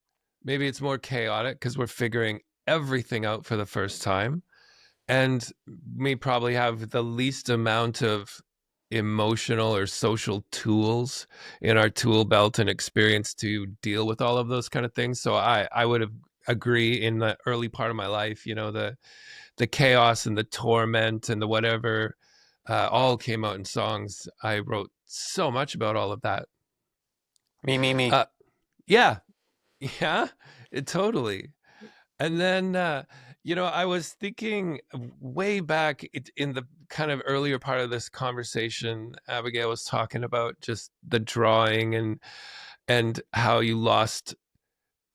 B: maybe it's more chaotic because we're figuring everything out for the first time, and we probably have the least amount of emotional or social tools in our tool belt and experience to deal with all of those kind of things. So I would have agree in the early part of my life, the chaos and the torment and the whatever all came out in songs. I wrote so much about all of that.
C: Me.
B: Yeah, yeah, totally. And then, I was thinking way back in the kind of earlier part of this conversation, Abigail was talking about just the drawing and how you lost,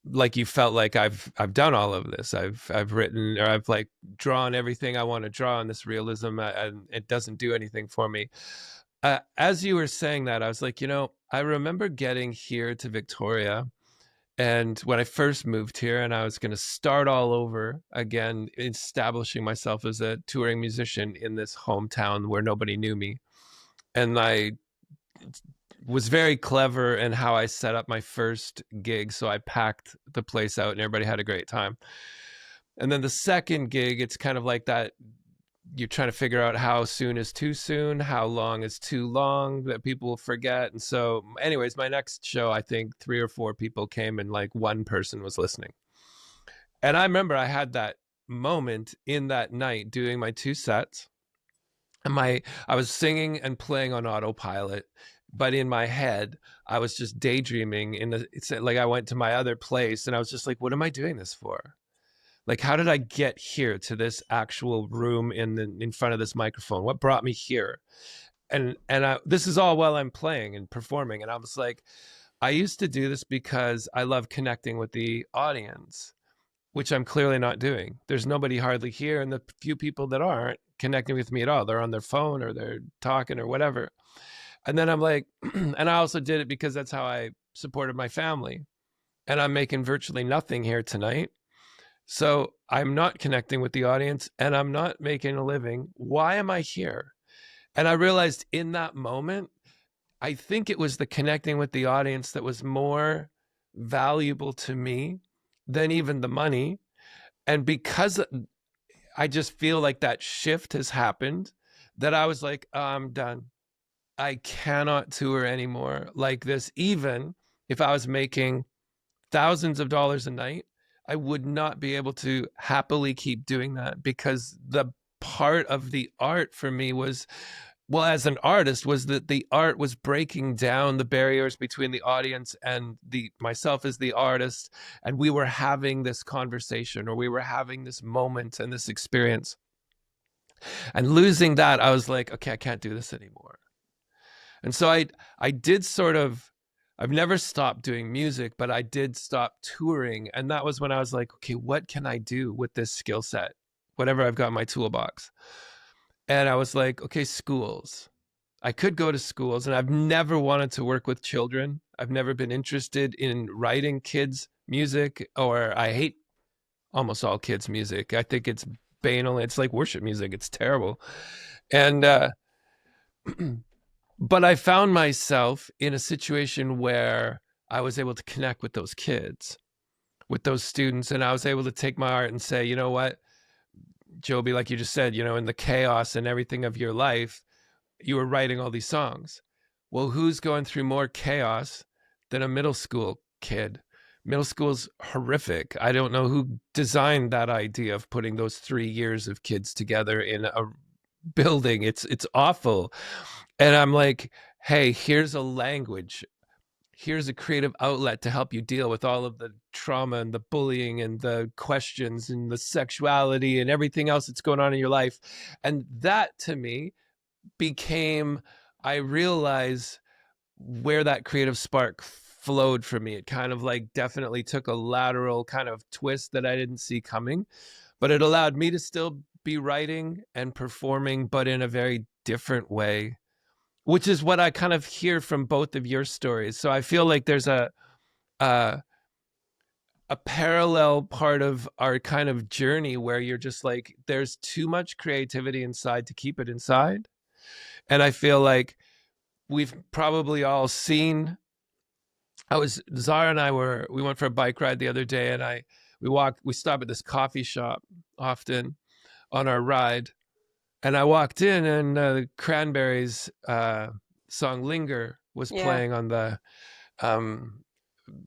B: like you felt like I've done all of this. I've written, or I've like drawn everything I want to draw in this realism, and it doesn't do anything for me. As you were saying that, I was like, I remember getting here to Victoria, and when I first moved here, and I was going to start all over again, establishing myself as a touring musician in this hometown where nobody knew me. And I was very clever in how I set up my first gig. So I packed the place out and everybody had a great time. And then the second gig, it's kind of like that. You're trying to figure out how soon is too soon, how long is too long, that people will forget. And so anyways, my next show, I think 3 or 4 people came and like one person was listening. And I remember I had that moment in that night doing my 2 sets, and I was singing and playing on autopilot, but in my head I was just daydreaming. It's like I went to my other place and I was just like, what am I doing this for? Like, how did I get here to this actual room in front of this microphone? What brought me here? And this is all while I'm playing and performing. And I was like, I used to do this because I love connecting with the audience, which I'm clearly not doing. There's nobody hardly here, and the few people that aren't connecting with me at all, they're on their phone or they're talking or whatever. And then I'm like, and I also did it because that's how I supported my family. And I'm making virtually nothing here tonight. So I'm not connecting with the audience and I'm not making a living. Why am I here? And I realized in that moment, I think it was the connecting with the audience that was more valuable to me than even the money. And because I just feel like that shift has happened, that I was like, oh, I'm done. I cannot tour anymore like this. Even if I was making thousands of dollars a night, I would not be able to happily keep doing that, because the part of the art for me was, well, as an artist, was that the art was breaking down the barriers between the audience and myself as the artist. And we were having this conversation, or we were having this moment and this experience. And losing that, I was like, okay, I can't do this anymore. And so I did sort of, I've never stopped doing music, but I did stop touring. And that was when I was like, okay, what can I do with this skill set? Whatever I've got in my toolbox. And I was like, okay, schools. I could go to schools, and I've never wanted to work with children. I've never been interested in writing kids' music, or I hate almost all kids' music. I think it's banal. It's like worship music. It's terrible. And, but I found myself in a situation where I was able to connect with those kids, with those students, and I was able to take my art and say, you know what, Joby, like you just said, in the chaos and everything of your life, you were writing all these songs. Well, who's going through more chaos than a middle school kid? Middle school's horrific. I don't know who designed that idea of putting those 3 years of kids together in a building. It's awful. And I'm like, hey, here's a language. Here's a creative outlet to help you deal with all of the trauma and the bullying and the questions and the sexuality and everything else that's going on in your life. And that, to me, became, I realize where that creative spark flowed for me. It kind of like definitely took a lateral kind of twist that I didn't see coming, but it allowed me to still be writing and performing, but in a very different way, which is what I kind of hear from both of your stories. So I feel like there's a parallel part of our kind of journey where you're just like, there's too much creativity inside to keep it inside. And I feel like we've probably all seen Zara and we went for a bike ride the other day, and we stopped at this coffee shop often on our ride. And I walked in, and the Cranberries song "Linger" was
A: Yeah.
B: playing on the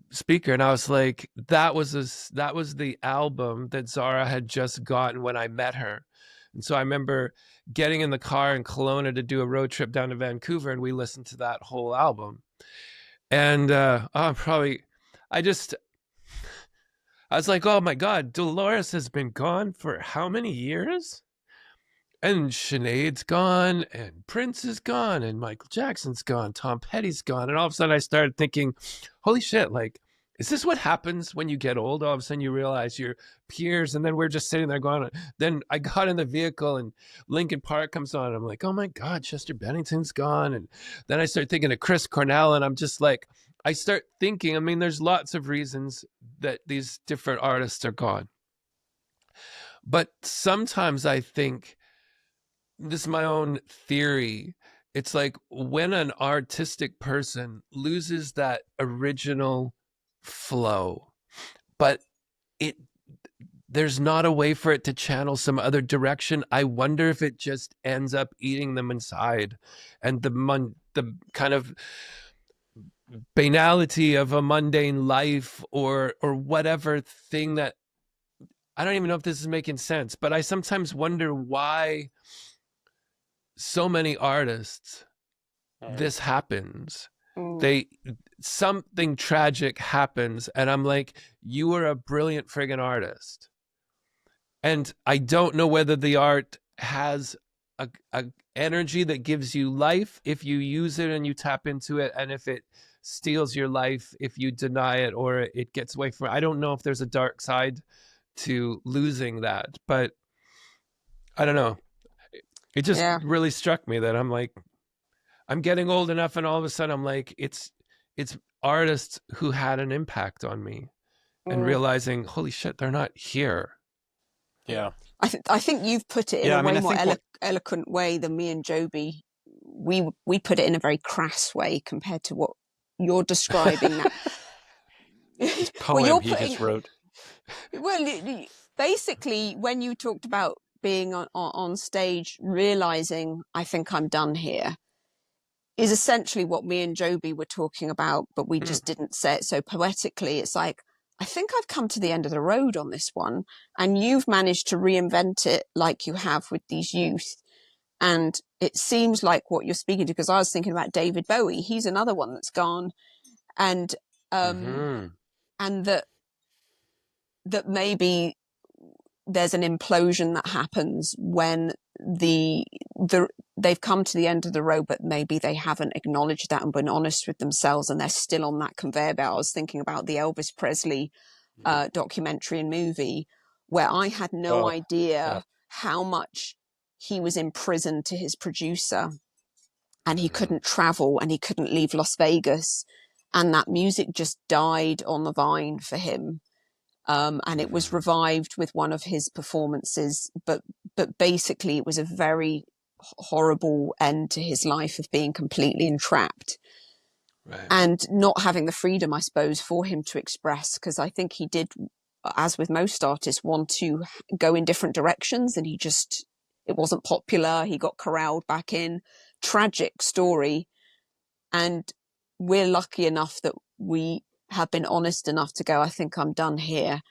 B: speaker, and I was like, that was the album that Zara had just gotten when I met her. And so I remember getting in the car in Kelowna to do a road trip down to Vancouver, and we listened to that whole album. And I was like, oh my God, Dolores has been gone for how many years? And Sinead's gone, and Prince is gone, and Michael Jackson's gone, Tom Petty's gone. And all of a sudden I started thinking, holy shit, like, is this what happens when you get old? All of a sudden you realize your peers, and then we're just sitting there going, then I got in the vehicle and Linkin Park comes on. And I'm like, oh my God, Chester Bennington's gone. And then I start thinking of Chris Cornell, and I'm just like, I start thinking, I mean, there's lots of reasons that these different artists are gone. But sometimes I think, this is my own theory, it's like when an artistic person loses that original flow, but there's not a way for it to channel some other direction, I wonder if it just ends up eating them inside, and the kind of banality of a mundane life or whatever thing that, I don't even know if this is making sense, but I sometimes wonder why so many artists this happens. Something tragic happens, and I'm like, you were a brilliant friggin' artist, and I don't know whether the art has a energy that gives you life if you use it and you tap into it, and if it steals your life if you deny it or it gets away from it. I don't know if there's a dark side to losing that, but I don't know. It just really struck me that I'm like, I'm getting old enough, and all of a sudden I'm like, it's artists who had an impact on me, and realizing, holy shit, they're not here.
C: Yeah.
A: I think you've put it in a way more eloquent way than me and Joby. We put it in a very crass way compared to what you're describing now.
C: Poem he just wrote.
A: Well, basically, when you talked about being on stage, realizing I think I'm done here, is essentially what me and Joby were talking about, but we just didn't say it so poetically. It's like, I think I've come to the end of the road on this one, and you've managed to reinvent it like you have with these youth. And it seems like what you're speaking to, because I was thinking about David Bowie. He's another one that's gone, and and that maybe there's an implosion that happens when they've come to the end of the road, but maybe they haven't acknowledged that and been honest with themselves, and they're still on that conveyor belt. I was thinking about the Elvis Presley documentary and movie, where I had no idea how much he was imprisoned to his producer, and he couldn't travel and he couldn't leave Las Vegas, and that music just died on the vine for him. And it was revived with one of his performances, but basically it was a very horrible end to his life of being completely entrapped, and not having the freedom, I suppose, for him to express, because I think he did, as with most artists, want to go in different directions, and it wasn't popular. He got corralled back in. Tragic story. And we're lucky enough that we have been honest enough to go, I think I'm done here.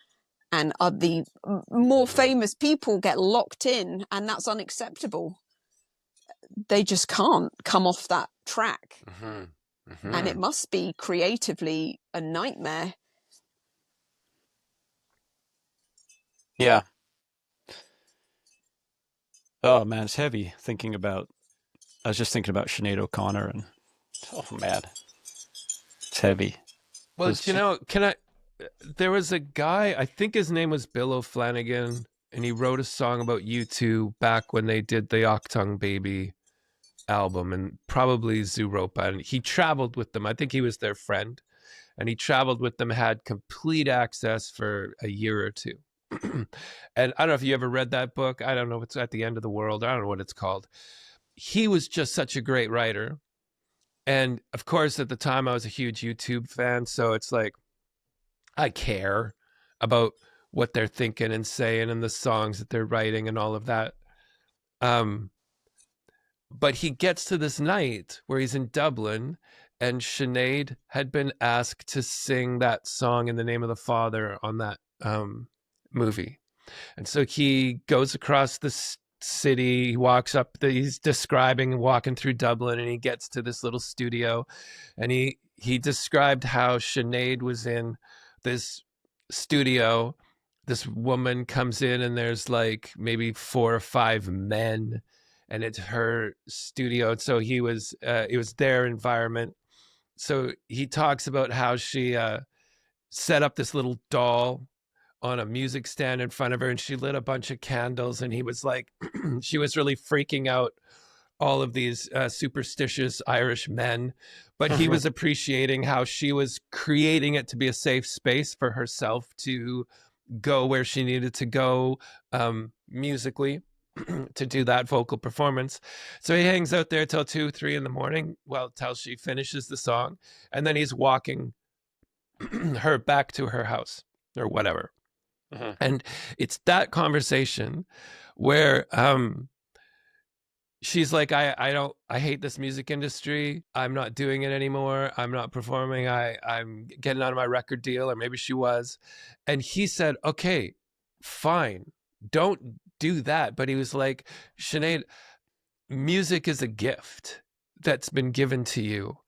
A: And the more famous people get locked in, and that's unacceptable. They just can't come off that track. And it must be creatively a nightmare.
C: Yeah. Oh man, it's heavy thinking about, I was just thinking about Sinead O'Connor, and oh man, it's heavy.
B: Well, there was a guy, I think his name was Bill O'Flanagan, and he wrote a song about U2 back when they did the Octung Baby album, and probably Zooropa, and he traveled with them. I think he was their friend, and he traveled with them, had complete access for a year or two. And I don't know if you ever read that book. I don't know if it's At the End of the World. I don't know what it's called. He was just such a great writer. And of course, at the time, I was a huge YouTube fan. So it's like, I care about what they're thinking and saying and the songs that they're writing and all of that. Um, but he gets to this night where he's in Dublin, and Sinead had been asked to sing that song In the Name of the Father on that movie. And so he goes across the city, he walks up, he's describing walking through Dublin, and he gets to this little studio, and he described how Sinead was in this studio. This woman comes in, and there's like maybe 4 or 5 men, and it's her studio. And so it was their environment. So he talks about how she set up this little doll on a music stand in front of her, and she lit a bunch of candles, and he was like, she was really freaking out all of these superstitious Irish men, but he was appreciating how she was creating it to be a safe space for herself to go where she needed to go musically to do that vocal performance. So he hangs out there till 2, 3 in the morning, well, till she finishes the song, and then he's walking her back to her house or whatever. And it's that conversation where she's like, I hate this music industry. I'm not doing it anymore. I'm not performing. I'm getting out of my record deal, or maybe she was. And he said, okay, fine, don't do that. But he was like, Sinead, music is a gift that's been given to you,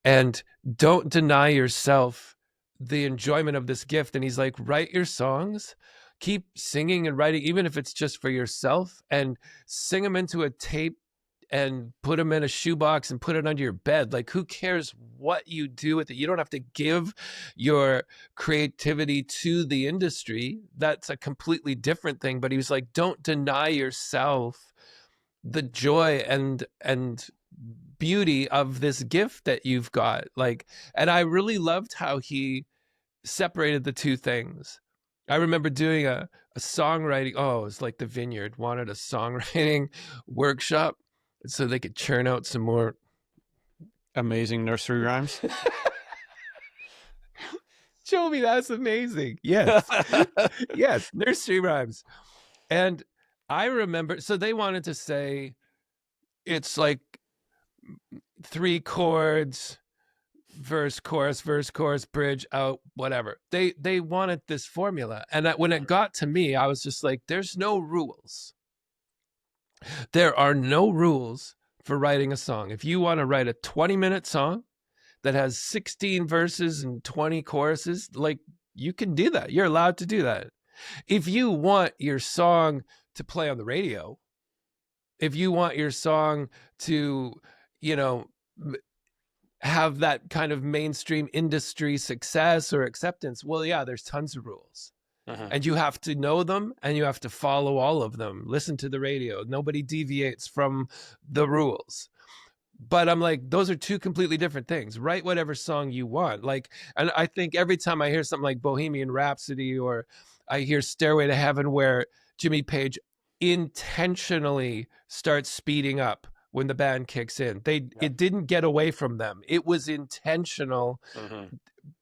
B: and don't deny yourself the enjoyment of this gift. And he's like, write your songs, keep singing and writing, even if it's just for yourself, and sing them into a tape and put them in a shoebox and put it under your bed. Like, who cares what you do with it? You don't have to give your creativity to the industry. That's a completely different thing. But he was like, don't deny yourself the joy and beauty of this gift that you've got. Like, and I really loved how he separated the two things. I remember doing a songwriting, oh, it was like the Vineyard wanted a songwriting workshop so they could churn out some more
C: amazing nursery rhymes.
B: Joby, that's amazing. Yes. Yes, nursery rhymes. And I remember, so they wanted to say it's like 3 chords, verse, chorus, bridge, out, whatever. They wanted this formula. And when it got to me, I was just like, there's no rules. There are no rules for writing a song. If you want to write a 20-minute song that has 16 verses and 20 choruses, like, you can do that. You're allowed to do that. If you want your song to play on the radio, if you want your song to, have that kind of mainstream industry success or acceptance, well, yeah, there's tons of rules. And you have to know them, and you have to follow all of them. Listen to the radio. Nobody deviates from the rules. But I'm like, those are 2 completely different things. Write whatever song you want. Like, and I think every time I hear something like Bohemian Rhapsody, or I hear Stairway to Heaven, where Jimmy Page intentionally starts speeding up when the band kicks in, it didn't get away from them. It was intentional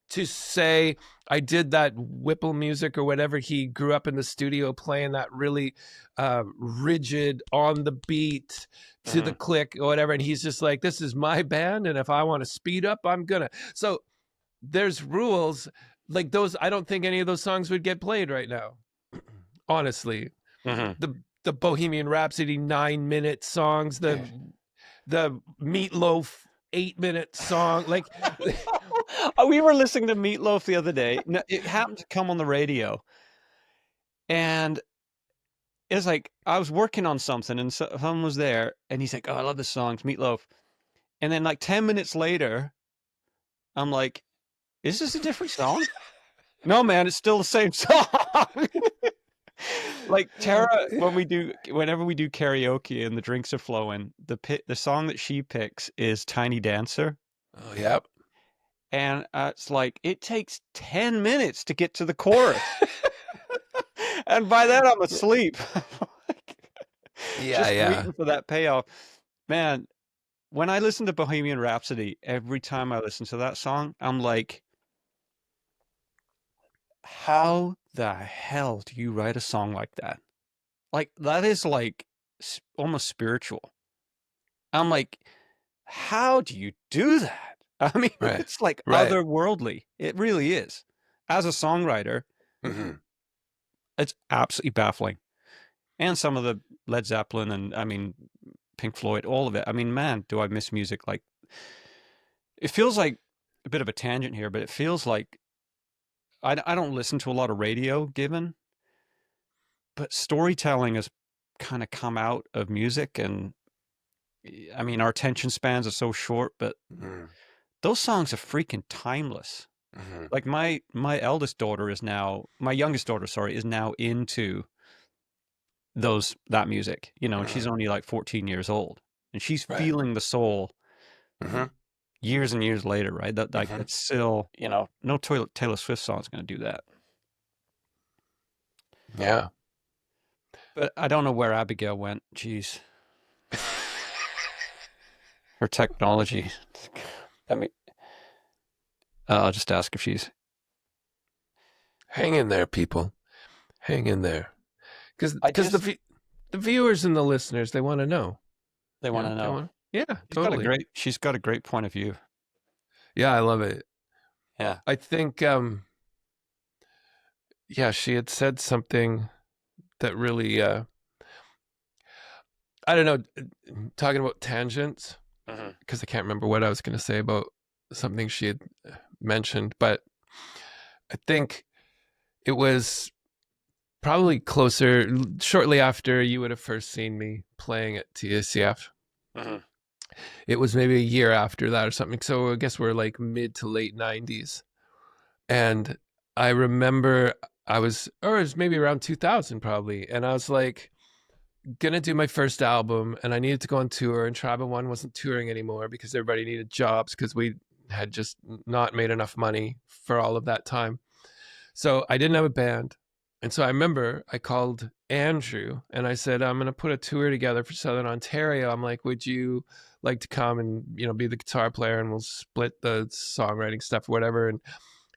B: to say, I did that Whipple music or whatever. He grew up in the studio playing that really rigid, on the beat, to the click or whatever. And he's just like, this is my band, and if I want to speed up, I'm gonna. So there's rules like those. I don't think any of those songs would get played right now, honestly. The Bohemian Rhapsody 9-minute songs, the Meatloaf 8-minute song, like.
C: We were listening to Meatloaf the other day. It happened to come on the radio, and it's like I was working on something, and someone was there, and he's like, "Oh, I love this song, it's Meatloaf." And then, like 10 minutes later, I'm like, "Is this a different song?" No, man, it's still the same song. Like Tara, whenever we do karaoke and the drinks are flowing, the song that she picks is "Tiny Dancer."
B: Oh, yep.
C: And it's like, it takes 10 minutes to get to the chorus. And by then I'm asleep. Just waiting for that payoff. Man, when I listen to Bohemian Rhapsody, every time I listen to that song, I'm like, how the hell do you write a song like that? Like, that is like almost spiritual. I'm like, how do you do that? I mean,
B: Right.
C: it's like
B: Right.
C: otherworldly. It really is. As a songwriter, it's absolutely baffling. And some of the Led Zeppelin and, I mean, Pink Floyd, all of it. I mean, man, do I miss music. Like, it feels like a bit of a tangent here, but it feels like I don't listen to a lot of radio, given, but storytelling has kind of come out of music. And I mean, our attention spans are so short, but those songs are freaking timeless. Like my youngest daughter, sorry, is now into that music, and she's only like 14 years old, and she's
B: Right.
C: feeling the soul years and years later, right? That like it's still, no Taylor Swift song is going to do that.
B: Yeah.
C: But I don't know where Abigail went. Jeez. Her technology. I mean, I'll just ask if she's...
B: Hang in there, people. Hang in there. Because the viewers and the listeners, they want to know.
C: They want to know.
B: Yeah, totally.
C: She's got a great point of view.
B: Yeah, I love it.
C: Yeah.
B: I think, she had said something that really, I don't know, talking about tangents, because I can't remember what I was going to say about something she had mentioned, but I think it was probably shortly after you would have first seen me playing at TACF. It was maybe a year after that or something. So I guess we're like mid to late 90s. And I remember it was maybe around 2000 probably. And I was like, gonna do my first album, and I needed to go on tour, and Tribe of One wasn't touring anymore because everybody needed jobs because we had just not made enough money for all of that time. So I didn't have a band. And so I remember I called Andrew and I said, I'm going to put a tour together for Southern Ontario. I'm like, would you like to come and, be the guitar player, and we'll split the songwriting stuff or whatever. And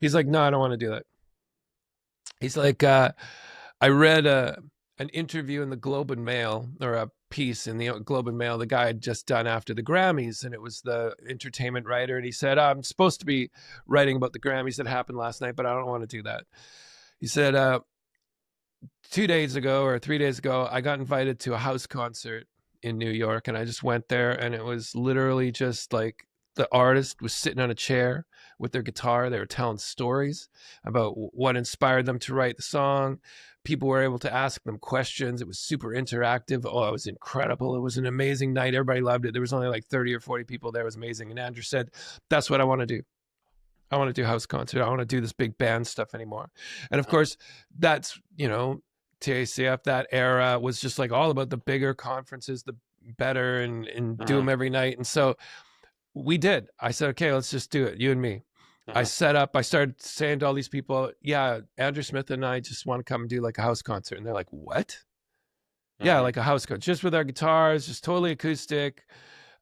B: he's like, no, I don't want to do that. He's like, I read an interview in the Globe and Mail, or a piece in the Globe and Mail the guy had just done after the Grammys, and it was the entertainment writer, and he said, I'm supposed to be writing about the Grammys that happened last night, but I don't want to do that. He said, 2 days ago or 3 days ago, I got invited to a house concert in New York, and I just went there, and it was literally just like the artist was sitting on a chair with their guitar. They were telling stories about what inspired them to write the song. People were able to ask them questions. It was super interactive. Oh, it was incredible. It was an amazing night. Everybody loved it. There was only like 30 or 40 people there. It was amazing. And Andrew said, that's what I want to do. I want to do house concert. I want to do this big band stuff anymore. And of course, that's, TACF, that era was just like all about the bigger conferences, the better, and do them every night. And so we did. I said, okay, let's just do it, you and me. I started saying to all these people, yeah, Andrew Smith and I just want to come and do like a house concert. And they're like, what? Yeah, like a house concert, just with our guitars, just totally acoustic,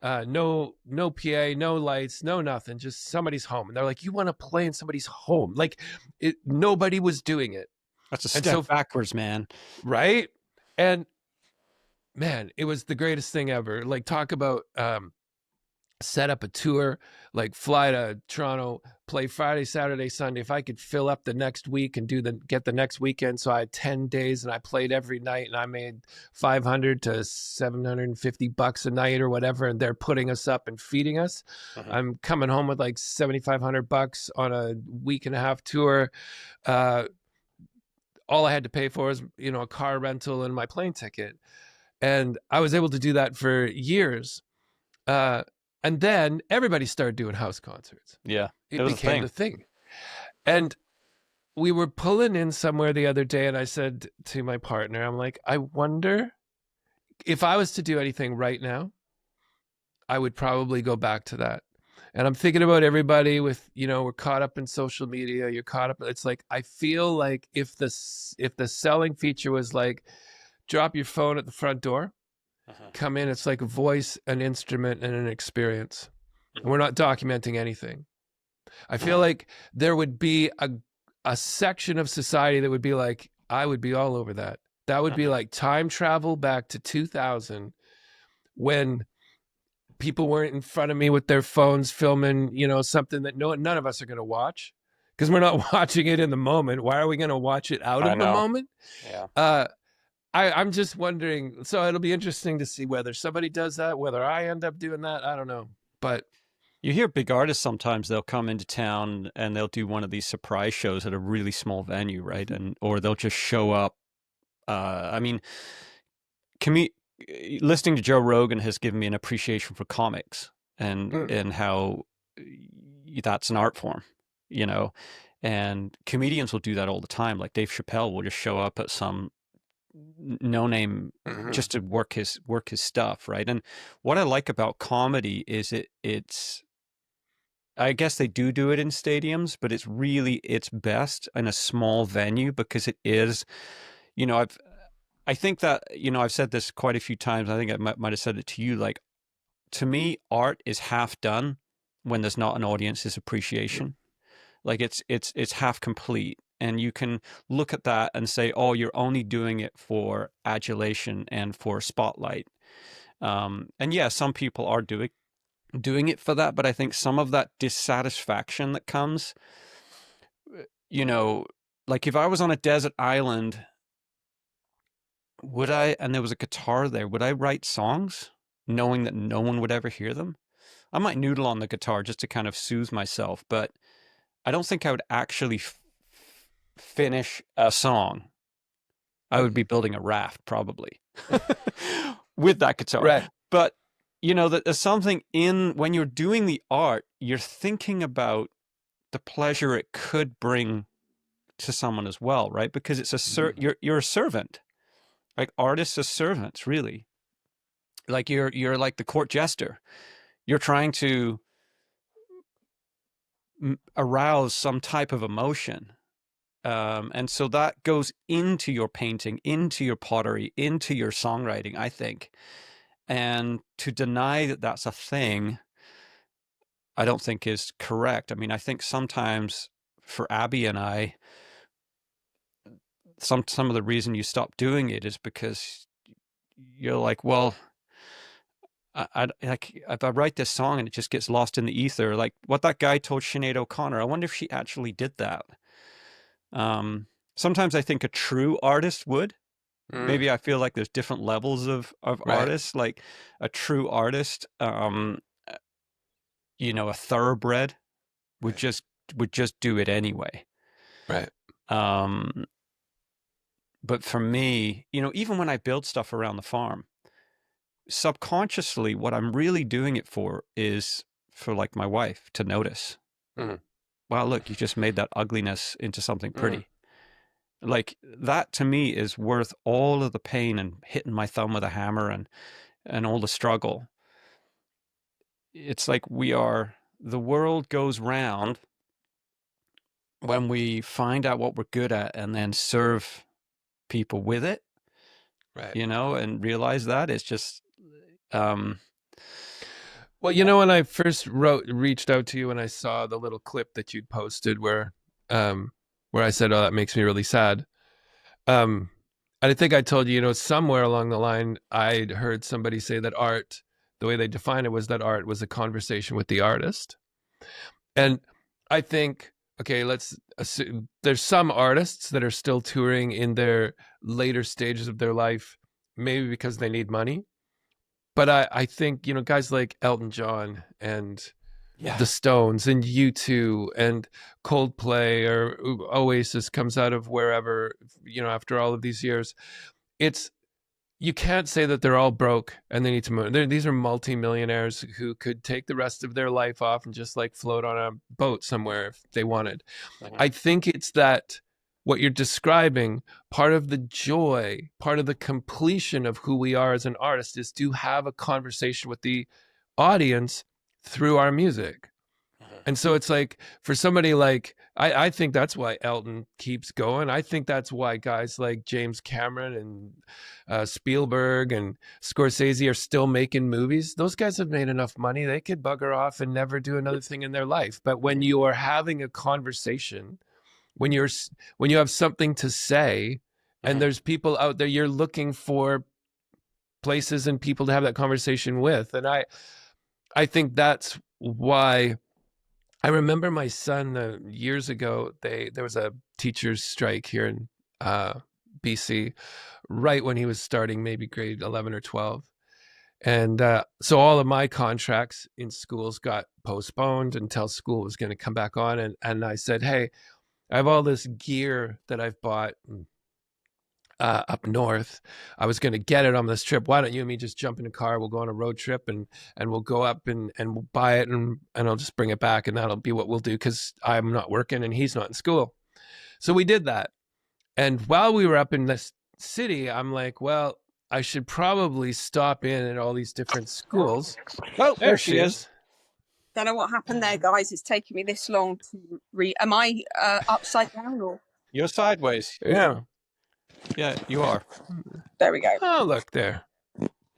B: no PA, no lights, no nothing, just somebody's home. And they're like, you want to play in somebody's home? Like, nobody was doing it.
C: That's a step backwards, man.
B: Right? And man, it was the greatest thing ever. Like, talk about set up a tour, like fly to Toronto, play Friday, Saturday, Sunday. If I could fill up the next week and get the next weekend. So I had 10 days and I played every night, and I made $500 to $750 a night or whatever. And they're putting us up and feeding us. I'm coming home with like $7,500 on a week and a half tour. All I had to pay for was, a car rental and my plane ticket. And I was able to do that for years. And then everybody started doing house concerts.
C: Yeah.
B: It became the thing. And we were pulling in somewhere the other day, and I said to my partner, I'm like, I wonder if I was to do anything right now, I would probably go back to that. And I'm thinking about everybody with, we're caught up in social media. You're caught up. It's like, I feel like if the selling feature was like, drop your phone at the front door come in. It's like a voice, an instrument, and an experience. And we're not documenting anything. I feel like there would be a section of society that would be like, I would be all over that. That would be like time travel back to 2000 when people weren't in front of me with their phones filming, something that none of us are going to watch because we're not watching it in the moment. Why are we going to watch it out of the moment?
C: Yeah.
B: I'm just wondering. So it'll be interesting to see whether somebody does that, whether I end up doing that. I don't know. But
C: you hear big artists sometimes, they'll come into town and they'll do one of these surprise shows at a really small venue, right? Or they'll just show up. Listening to Joe Rogan has given me an appreciation for comics and how that's an art form, and comedians will do that all the time. Like Dave Chappelle will just show up at some no name just to work his stuff, right? And what I like about comedy is it's I guess they do it in stadiums, but it's really its best in a small venue because it is, I think that, I've said this quite a few times. I think I might have said it to you. Like, to me, art is half done when there's not an audience's appreciation. Like it's half complete. And you can look at that and say, oh, you're only doing it for adulation and for spotlight. And yeah, some people are doing it for that, but I think some of that dissatisfaction that comes, like if I was on a desert island, and there was a guitar there, would I write songs knowing that no one would ever hear them? I might noodle on the guitar just to kind of soothe myself, but I don't think I would actually finish a song. I would be building a raft probably with that guitar.
B: Right.
C: But that there's something when you're doing the art, you're thinking about the pleasure it could bring to someone as well, right? Because it's you're a servant. Like artists are servants, really. Like you're like the court jester. You're trying to arouse some type of emotion. And so that goes into your painting, into your pottery, into your songwriting, I think. And to deny that that's a thing, I don't think is correct. I mean, I think sometimes for Abby and I, some of the reason you stop doing it is because you're like, well, I like if I write this song and it just gets lost in the ether, like what that guy told Sinead O'Connor, I wonder if she actually did that. Sometimes I think a true artist would. Maybe I feel like there's different levels of artists. Like a true artist, a thoroughbred would just do it anyway.
B: Right.
C: But for me, even when I build stuff around the farm, subconsciously, what I'm really doing it for is for like my wife to notice. Wow, look, you just made that ugliness into something pretty. Like that to me is worth all of the pain and hitting my thumb with a hammer and all the struggle. It's like the world goes round when we find out what we're good at and then serve people with it,
B: right?
C: And realize that it's just,
B: well, when I first reached out to you and I saw the little clip that you'd posted where I said, oh, that makes me really sad. And I think I told you, somewhere along the line, I'd heard somebody say that art, the way they define it was that art was a conversation with the artist. And I think, okay, let's assume there's some artists that are still touring in their later stages of their life, maybe because they need money. But I think, guys like Elton John and the Stones and U2 and Coldplay or Oasis comes out of wherever, after all of these years, you can't say that they're all broke and they need to move. These are multimillionaires who could take the rest of their life off and just like float on a boat somewhere if they wanted. I think it's that what you're describing, part of the joy, part of the completion of who we are as an artist is to have a conversation with the audience through our music. And so it's like for somebody like I think that's why Elton keeps going. I think that's why guys like James Cameron and Spielberg and Scorsese are still making movies. Those guys have made enough money. They could bugger off and never do another thing in their life. But when you are having a conversation, when you have something to say, and there's people out there, you're looking for places and people to have that conversation with. And I think that's why. I remember my son years ago. There was a teachers' strike here in BC, right when he was starting maybe grade 11 or 12, and so all of my contracts in schools got postponed until school was going to come back on. And I said, hey, I have all this gear that I've bought up north. I was going to get it on this trip. Why don't you and me just jump in a car? We'll go on a road trip and we'll go up and we'll buy it and I'll just bring it back and that'll be what we'll do because I'm not working and he's not in school. So we did that. And while we were up in this city, I'm like, well, I should probably stop in at all these different schools.
C: Oh, there she is.
A: Don't know what happened there, guys. It's taking me this long to read. Am I upside down or?
C: You're sideways.
B: Yeah.
C: Yeah, you are.
A: There we go.
B: Oh, look there.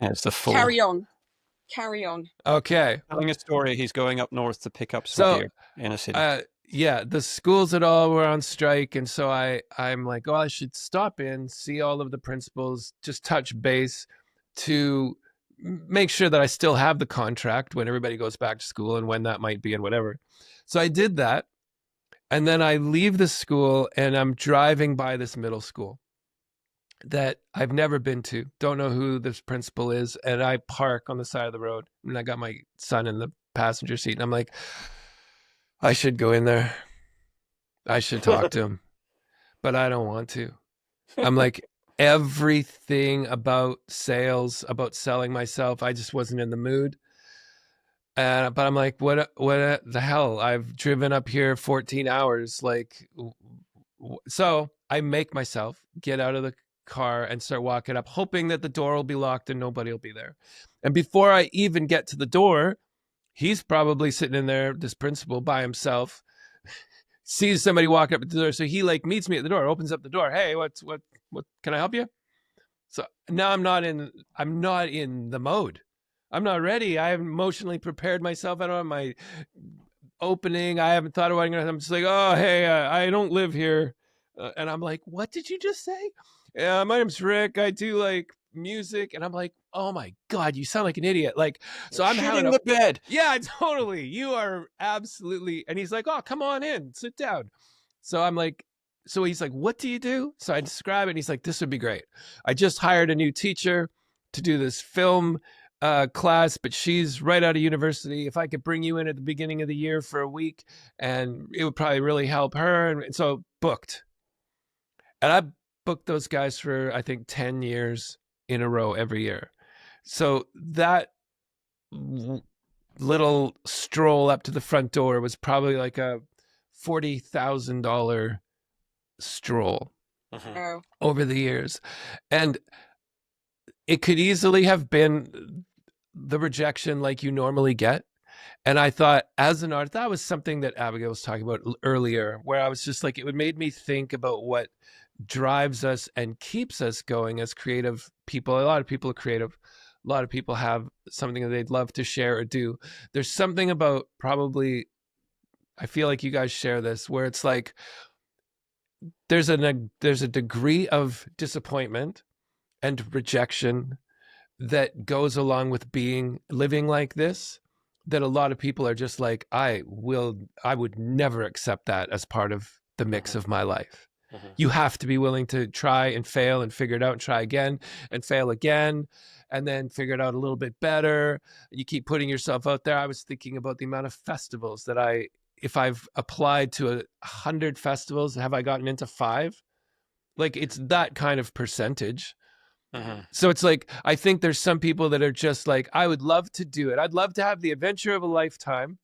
C: It's the full.
A: Carry on.
B: Okay.
C: Telling a story, he's going up north to pick up some gear in a city.
B: Yeah, the schools at all were on strike. And so I'm like, oh, I should stop in, see all of the principals, just touch base to make sure that I still have the contract when everybody goes back to school and when that might be and whatever. So I did that. And then I leave the school and I'm driving by this middle school that I've never been to. Don't know who this principal is. And I park on the side of the road and I got my son in the passenger seat. And I'm like, I should go in there. I should talk to him, but I don't want to. I'm like, everything about sales, about selling myself, I just wasn't in the mood. But I'm like, what the hell? I've driven up here 14 hours. Like, so I make myself get out of the car and start walking up, hoping that the door will be locked and nobody will be there. And before I even get to the door, he's probably sitting in there, this principal by himself, sees somebody walk up to the door. So he like meets me at the door, opens up the door. Hey, what can I help you? So now I'm not in the mode. I'm not ready. I haven't emotionally prepared myself. I don't have my opening. I haven't thought of what I'm just like, oh, hey, I don't live here. And I'm like, what did you just say? Yeah, my name's Rick. I do like music. And I'm like, oh my God, you sound like an idiot. Like, so I'm having
C: the bed.
B: Yeah, totally. You are absolutely. And he's like, oh, come on in, sit down. So I'm like, so he's like, what do you do? So I describe it. And he's like, this would be great. I just hired a new teacher to do this film class, but she's right out of university. If I could bring you in at the beginning of the year for a week, and it would probably really help her. And so booked. And I booked those guys for, I think, 10 years in a row every year. So that little stroll up to the front door was probably like a $40,000 stroll over the years. And it could easily have been the rejection like you normally get. And I thought, as an artist, that was something that Abigail was talking about earlier, where I was just like, it made me think about what drives us and keeps us going as creative people. A lot of people are creative. A lot of people have something that they'd love to share or do. There's something about, probably, I feel like you guys share this, where it's like, there's a degree of disappointment and rejection that goes along with living like this, that a lot of people are just like, I would never accept that as part of the mix of my life. You have to be willing to try and fail and figure it out and try again and fail again and then figure it out a little bit better. You keep putting yourself out there. I was thinking about the amount of festivals that if I've applied to 100 festivals, have I gotten into 5? Like, it's that kind of percentage. So it's like, I think there's some people that are just like, I would love to do it. I'd love to have the adventure of a lifetime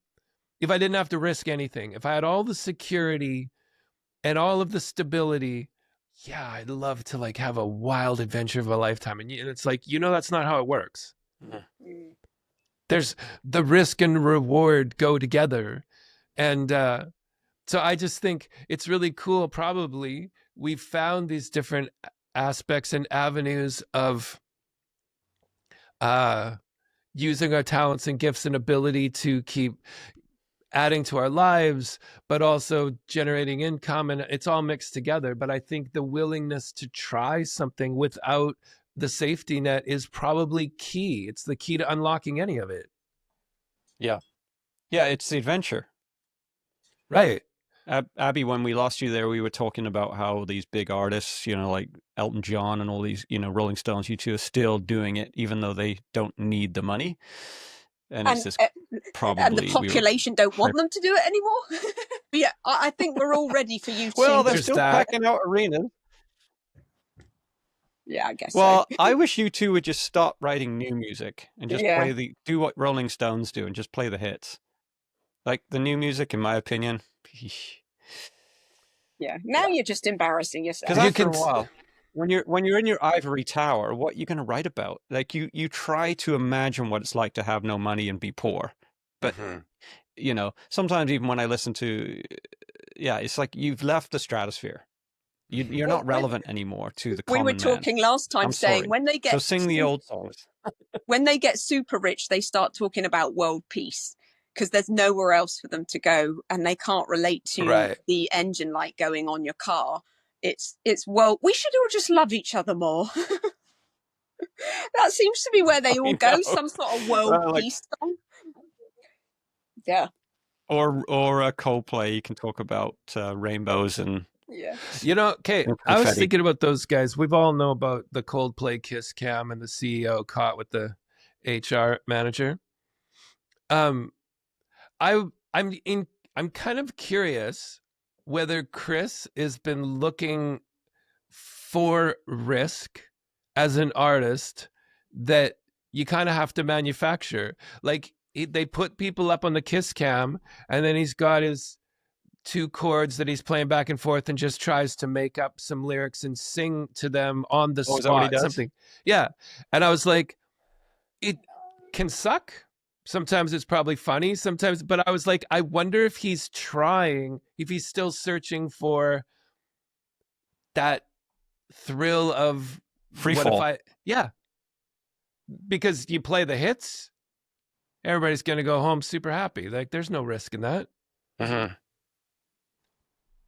B: if I didn't have to risk anything. If I had all the security and all of the stability, yeah, I'd love to like have a wild adventure of a lifetime. And it's like, that's not how it works. There's the risk and reward go together. And So I just think it's really cool. Probably we've found these different aspects and avenues of using our talents and gifts and ability to keep adding to our lives, but also generating income, and it's all mixed together. But I think the willingness to try something without the safety net is probably key. It's the key to unlocking any of it.
C: Yeah. Yeah, it's the adventure.
B: Right.
C: Abby, when we lost you there, we were talking about how these big artists, like Elton John and all these, Rolling Stones, U2 are still doing it, even though they don't need the money. And it's this probably...
A: And the population don't want them to do it anymore. But yeah, I think we're all ready for you
C: Well,
A: to...
C: they're still packing out arenas.
A: Yeah, I guess
C: well,
A: so.
C: I wish U2 would just stop writing new music and just do what Rolling Stones do and just play the hits. Like the new music, in my opinion.
A: Yeah, now you're just embarrassing yourself.
C: Because after a while, when you're in your ivory tower, what are you going to write about? Like you try to imagine what it's like to have no money and be poor. But, sometimes even when I listen to, it's like you've left the stratosphere. You're not relevant anymore to the common man.
A: We were talking last time saying when they get...
C: So sing the old songs.
A: When they get super rich, they start talking about world peace because there's nowhere else for them to go and they can't relate to the engine light going on your car. It's well, we should all just love each other more. That seems to be where they all go, some sort of world peace song. Yeah.
C: Or a Coldplay, you can talk about rainbows and...
A: Yeah.
B: Okay, I was thinking about those guys. We've all know about the Coldplay kiss cam and the CEO caught with the HR manager. I'm kind of curious whether Chris has been looking for risk as an artist that you kind of have to manufacture. Like they put people up on the kiss cam and then he's got his 2 chords that he's playing back and forth and just tries to make up some lyrics and sing to them on the spot.
C: Is that what he does?
B: Something. Yeah. And I was like, it can suck. Sometimes it's probably funny sometimes, but I was like, I wonder if he's still searching for that thrill of
C: free fall.
B: Yeah. Because you play the hits, everybody's going to go home super happy. Like there's no risk in that.
C: Uh-huh.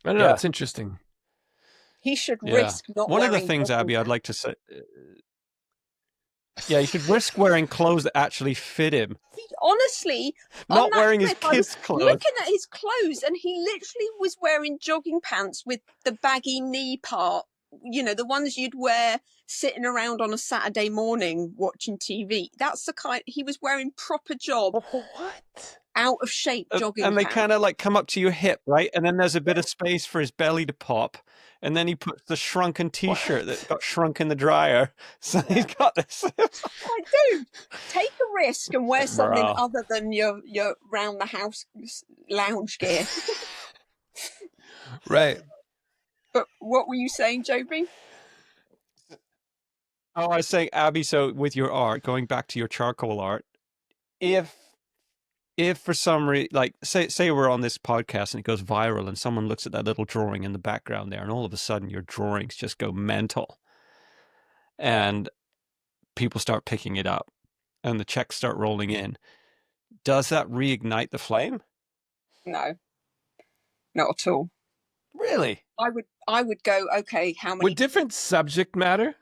B: I don't know. It's interesting.
A: He should risk not
C: One
A: wearing...
C: of the things, Abby, I'd like to say... you should risk wearing clothes that actually fit him.
A: Honestly,
C: not wearing his kids' clothes.
A: Looking at his clothes, and he literally was wearing jogging pants with the baggy knee part. The ones you'd wear sitting around on a Saturday morning watching TV. That's the kind he was wearing. Proper job.
B: What?
A: Out of shape jogging
C: and they
A: pants.
C: Kind of like come up to your hip, right? And then there's a bit of space for his belly to pop. And then he puts the shrunken t-shirt that got shrunk in the dryer. So he's got this.
A: Like, dude, take a risk and wear something other than your round the house lounge gear.
B: Right.
A: But what were you saying, Joby?
C: Oh, I was saying, Abby, so with your art, going back to your charcoal art, if for some reason, like say we're on this podcast and it goes viral and someone looks at that little drawing in the background there and all of a sudden your drawings just go mental and people start picking it up and the checks start rolling in, does that reignite the flame?
A: No, not at all.
C: Really?
A: I would go, okay, how many...
B: Would different subject matter?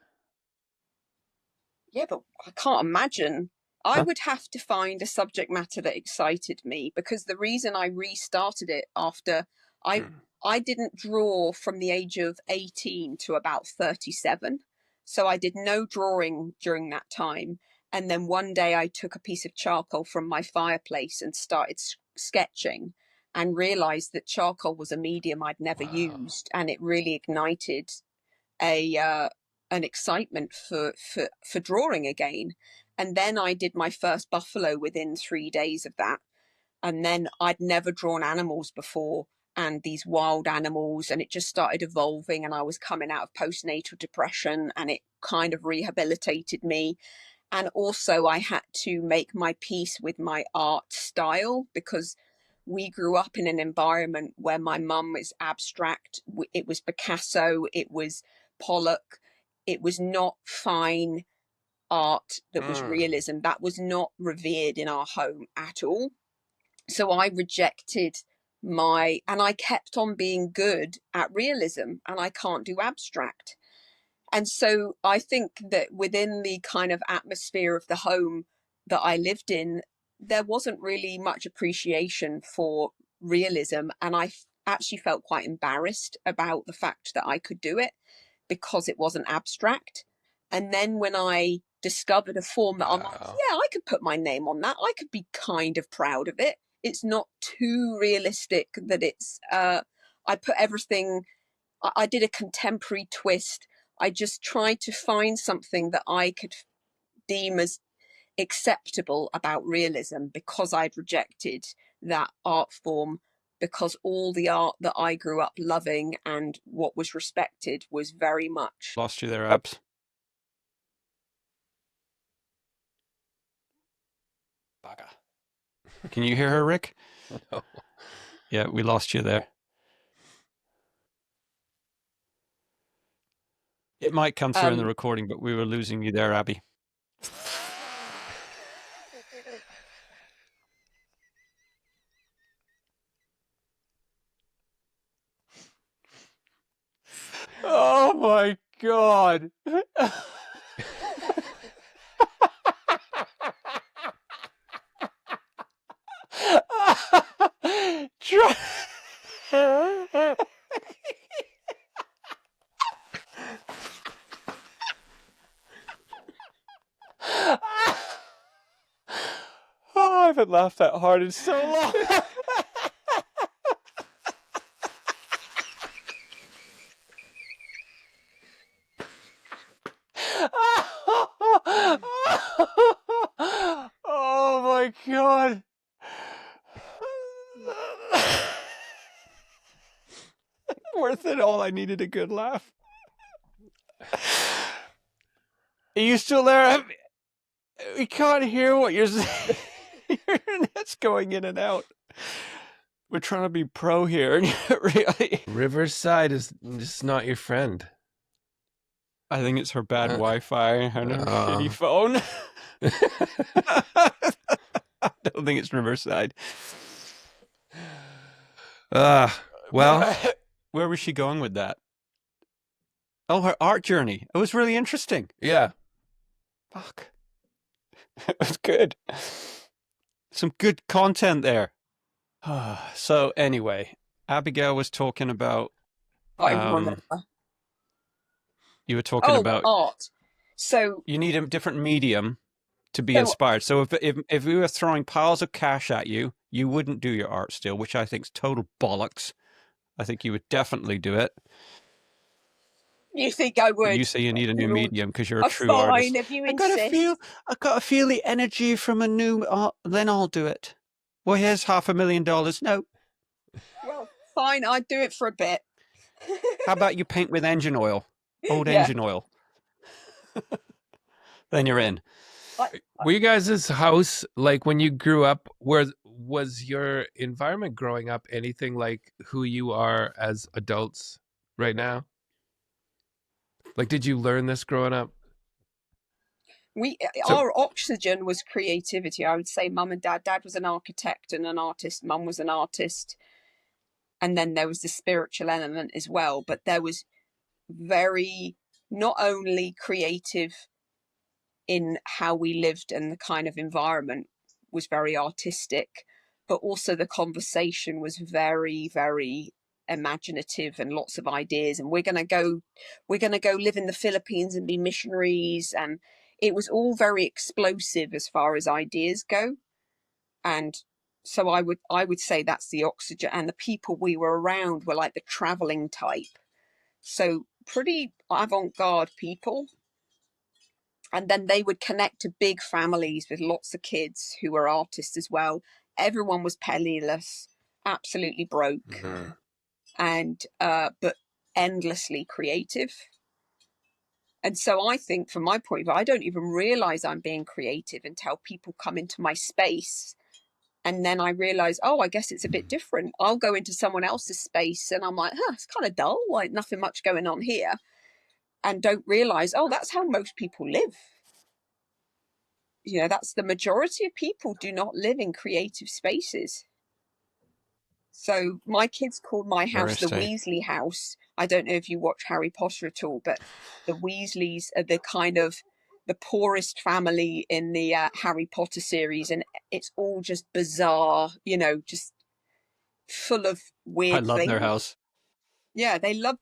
A: Yeah, but I can't imagine. I would have to find a subject matter that excited me, because the reason I restarted it after I didn't draw from the age of 18 to about 37. So I did no drawing during that time. And then one day I took a piece of charcoal from my fireplace and started sketching and realized that charcoal was a medium I'd never used. And it really ignited an excitement for drawing again. And then I did my first buffalo within 3 days of that. And then I'd never drawn animals before, and these wild animals, and it just started evolving, and I was coming out of postnatal depression and it kind of rehabilitated me. And also I had to make my peace with my art style, because we grew up in an environment where my mum was abstract. It was Picasso, it was Pollock. It was not fine art that was realism. That was not revered in our home at all. So I rejected and I kept on being good at realism, and I can't do abstract. And so I think that within the kind of atmosphere of the home that I lived in, there wasn't really much appreciation for realism. And I actually felt quite embarrassed about the fact that I could do it because it wasn't abstract. And then when I discovered a form that I'm like, yeah, I could put my name on that. I could be kind of proud of it. It's not too realistic that it's, I put everything, I did a contemporary twist. I just tried to find something that I could deem as acceptable about realism because I'd rejected that art form, because all the art that I grew up loving and what was respected was very much.
C: Lost you there, Abs. Bugger. Can you hear her, Rick?
B: No.
C: Yeah, we lost you there. It might come through in the recording, but we were losing you there, Abby. Oh my God. Oh, I haven't laughed that hard in so long. Oh my God. Worth it all. I needed a good laugh. Are you still there? We can't hear what you're saying. Your internet's going in and out. We're trying to be pro here, and really.
B: Riverside is just not your friend.
C: I think it's her bad Wi-Fi and her shitty phone. I don't think it's Riverside.
B: Well,
C: where was she going with that? Oh, her art journey. It was really interesting.
B: Yeah.
C: Fuck. It was good. Some good content there. So anyway, Abigail was talking about.
A: I remember.
C: You were talking about
A: art. So
C: you need a different medium to be inspired. So if we were throwing piles of cash at you, you wouldn't do your art still, which I think is total bollocks. I think you would definitely do it.
A: You think I would?
C: You say you need a new medium because you're a true artist.
A: If you insist.
C: I gotta feel the energy from a new art, then I'll do it. Well, here's $500,000. No.
A: Well, fine, I'd do it for a bit.
C: How about you paint with engine oil? Old engine oil. Then you're in.
B: Were you guys' house, like when you grew up, was your environment growing up anything like who you are as adults right now? Like, did you learn this growing up?
A: Our oxygen was creativity. I would say mum and dad. Dad was an architect and an artist. Mum was an artist. And then there was the spiritual element as well. But there was very, not only creative in how we lived and the kind of environment was very artistic, but also the conversation was very, very imaginative and lots of ideas. And we're going to go live in the Philippines and be missionaries. And it was all very explosive as far as ideas go. And so I would say that's the oxygen. And the people we were around were like the traveling type. So pretty avant-garde people. And then they would connect to big families with lots of kids who were artists as well. Everyone was penniless, absolutely broke, and but endlessly creative. And so I think, from my point of view, I don't even realize I'm being creative until people come into my space And then I realized, oh, I guess it's a bit different. I'll go into someone else's space and I'm like, it's kind of dull, like nothing much going on here. And don't realize, oh, that's how most people live. That's the majority of people do not live in creative spaces. So my kids called my house the Weasley house. I don't know if you watch Harry Potter at all, but the Weasleys are the kind of the poorest family in the Harry Potter series, and it's all just bizarre, just full of weird
C: I love
A: things.
C: their house.
A: Yeah, they love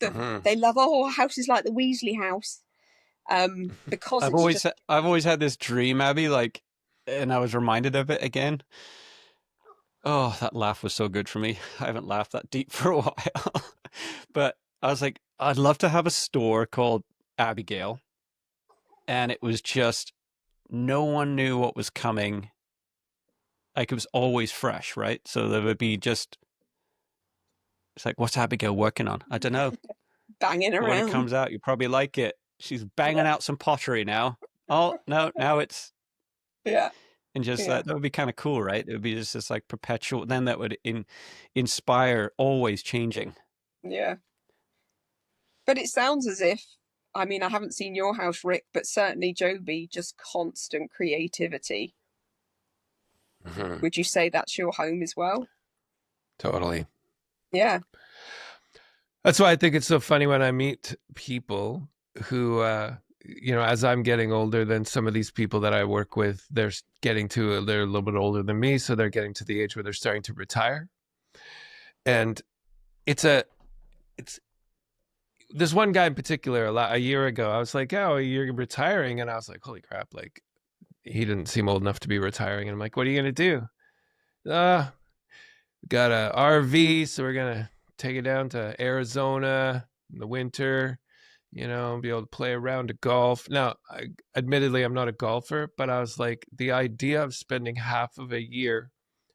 A: houses like the Weasley house. Because
C: I've always had this dream, Abby, like, and I was reminded of it again. Oh, that laugh was so good for me. I haven't laughed that deep for a while. But I was like, I'd love to have a store called Abigail. And it was just, no one knew what was coming. Like, it was always fresh, right? So there would be just, it's like, what's Abigail working on? I don't know.
A: Banging around.
C: When it comes out, you probably like it. She's banging out some pottery now. Oh, no, now it's.
A: Yeah.
C: And just that would be kind of cool, right? It would be just this like perpetual, then that would inspire always changing.
A: Yeah. But it sounds as if, I haven't seen your house, Rick, but certainly Joby, just constant creativity. Mm-hmm. Would you say that's your home as well?
B: Totally.
A: Yeah.
B: That's why I think it's so funny when I meet people who, as I'm getting older than some of these people that I work with, they're a little bit older than me. So they're getting to the age where they're starting to retire. And there's one guy in particular a year ago, I was like, oh, you're retiring. And I was like, holy crap. Like, he didn't seem old enough to be retiring. And I'm like, what are you going to do? Got a RV. So we're going to take it down to Arizona in the winter, be able to play a round of golf. Now, admittedly, I'm not a golfer, but I was like, the idea of spending half of a year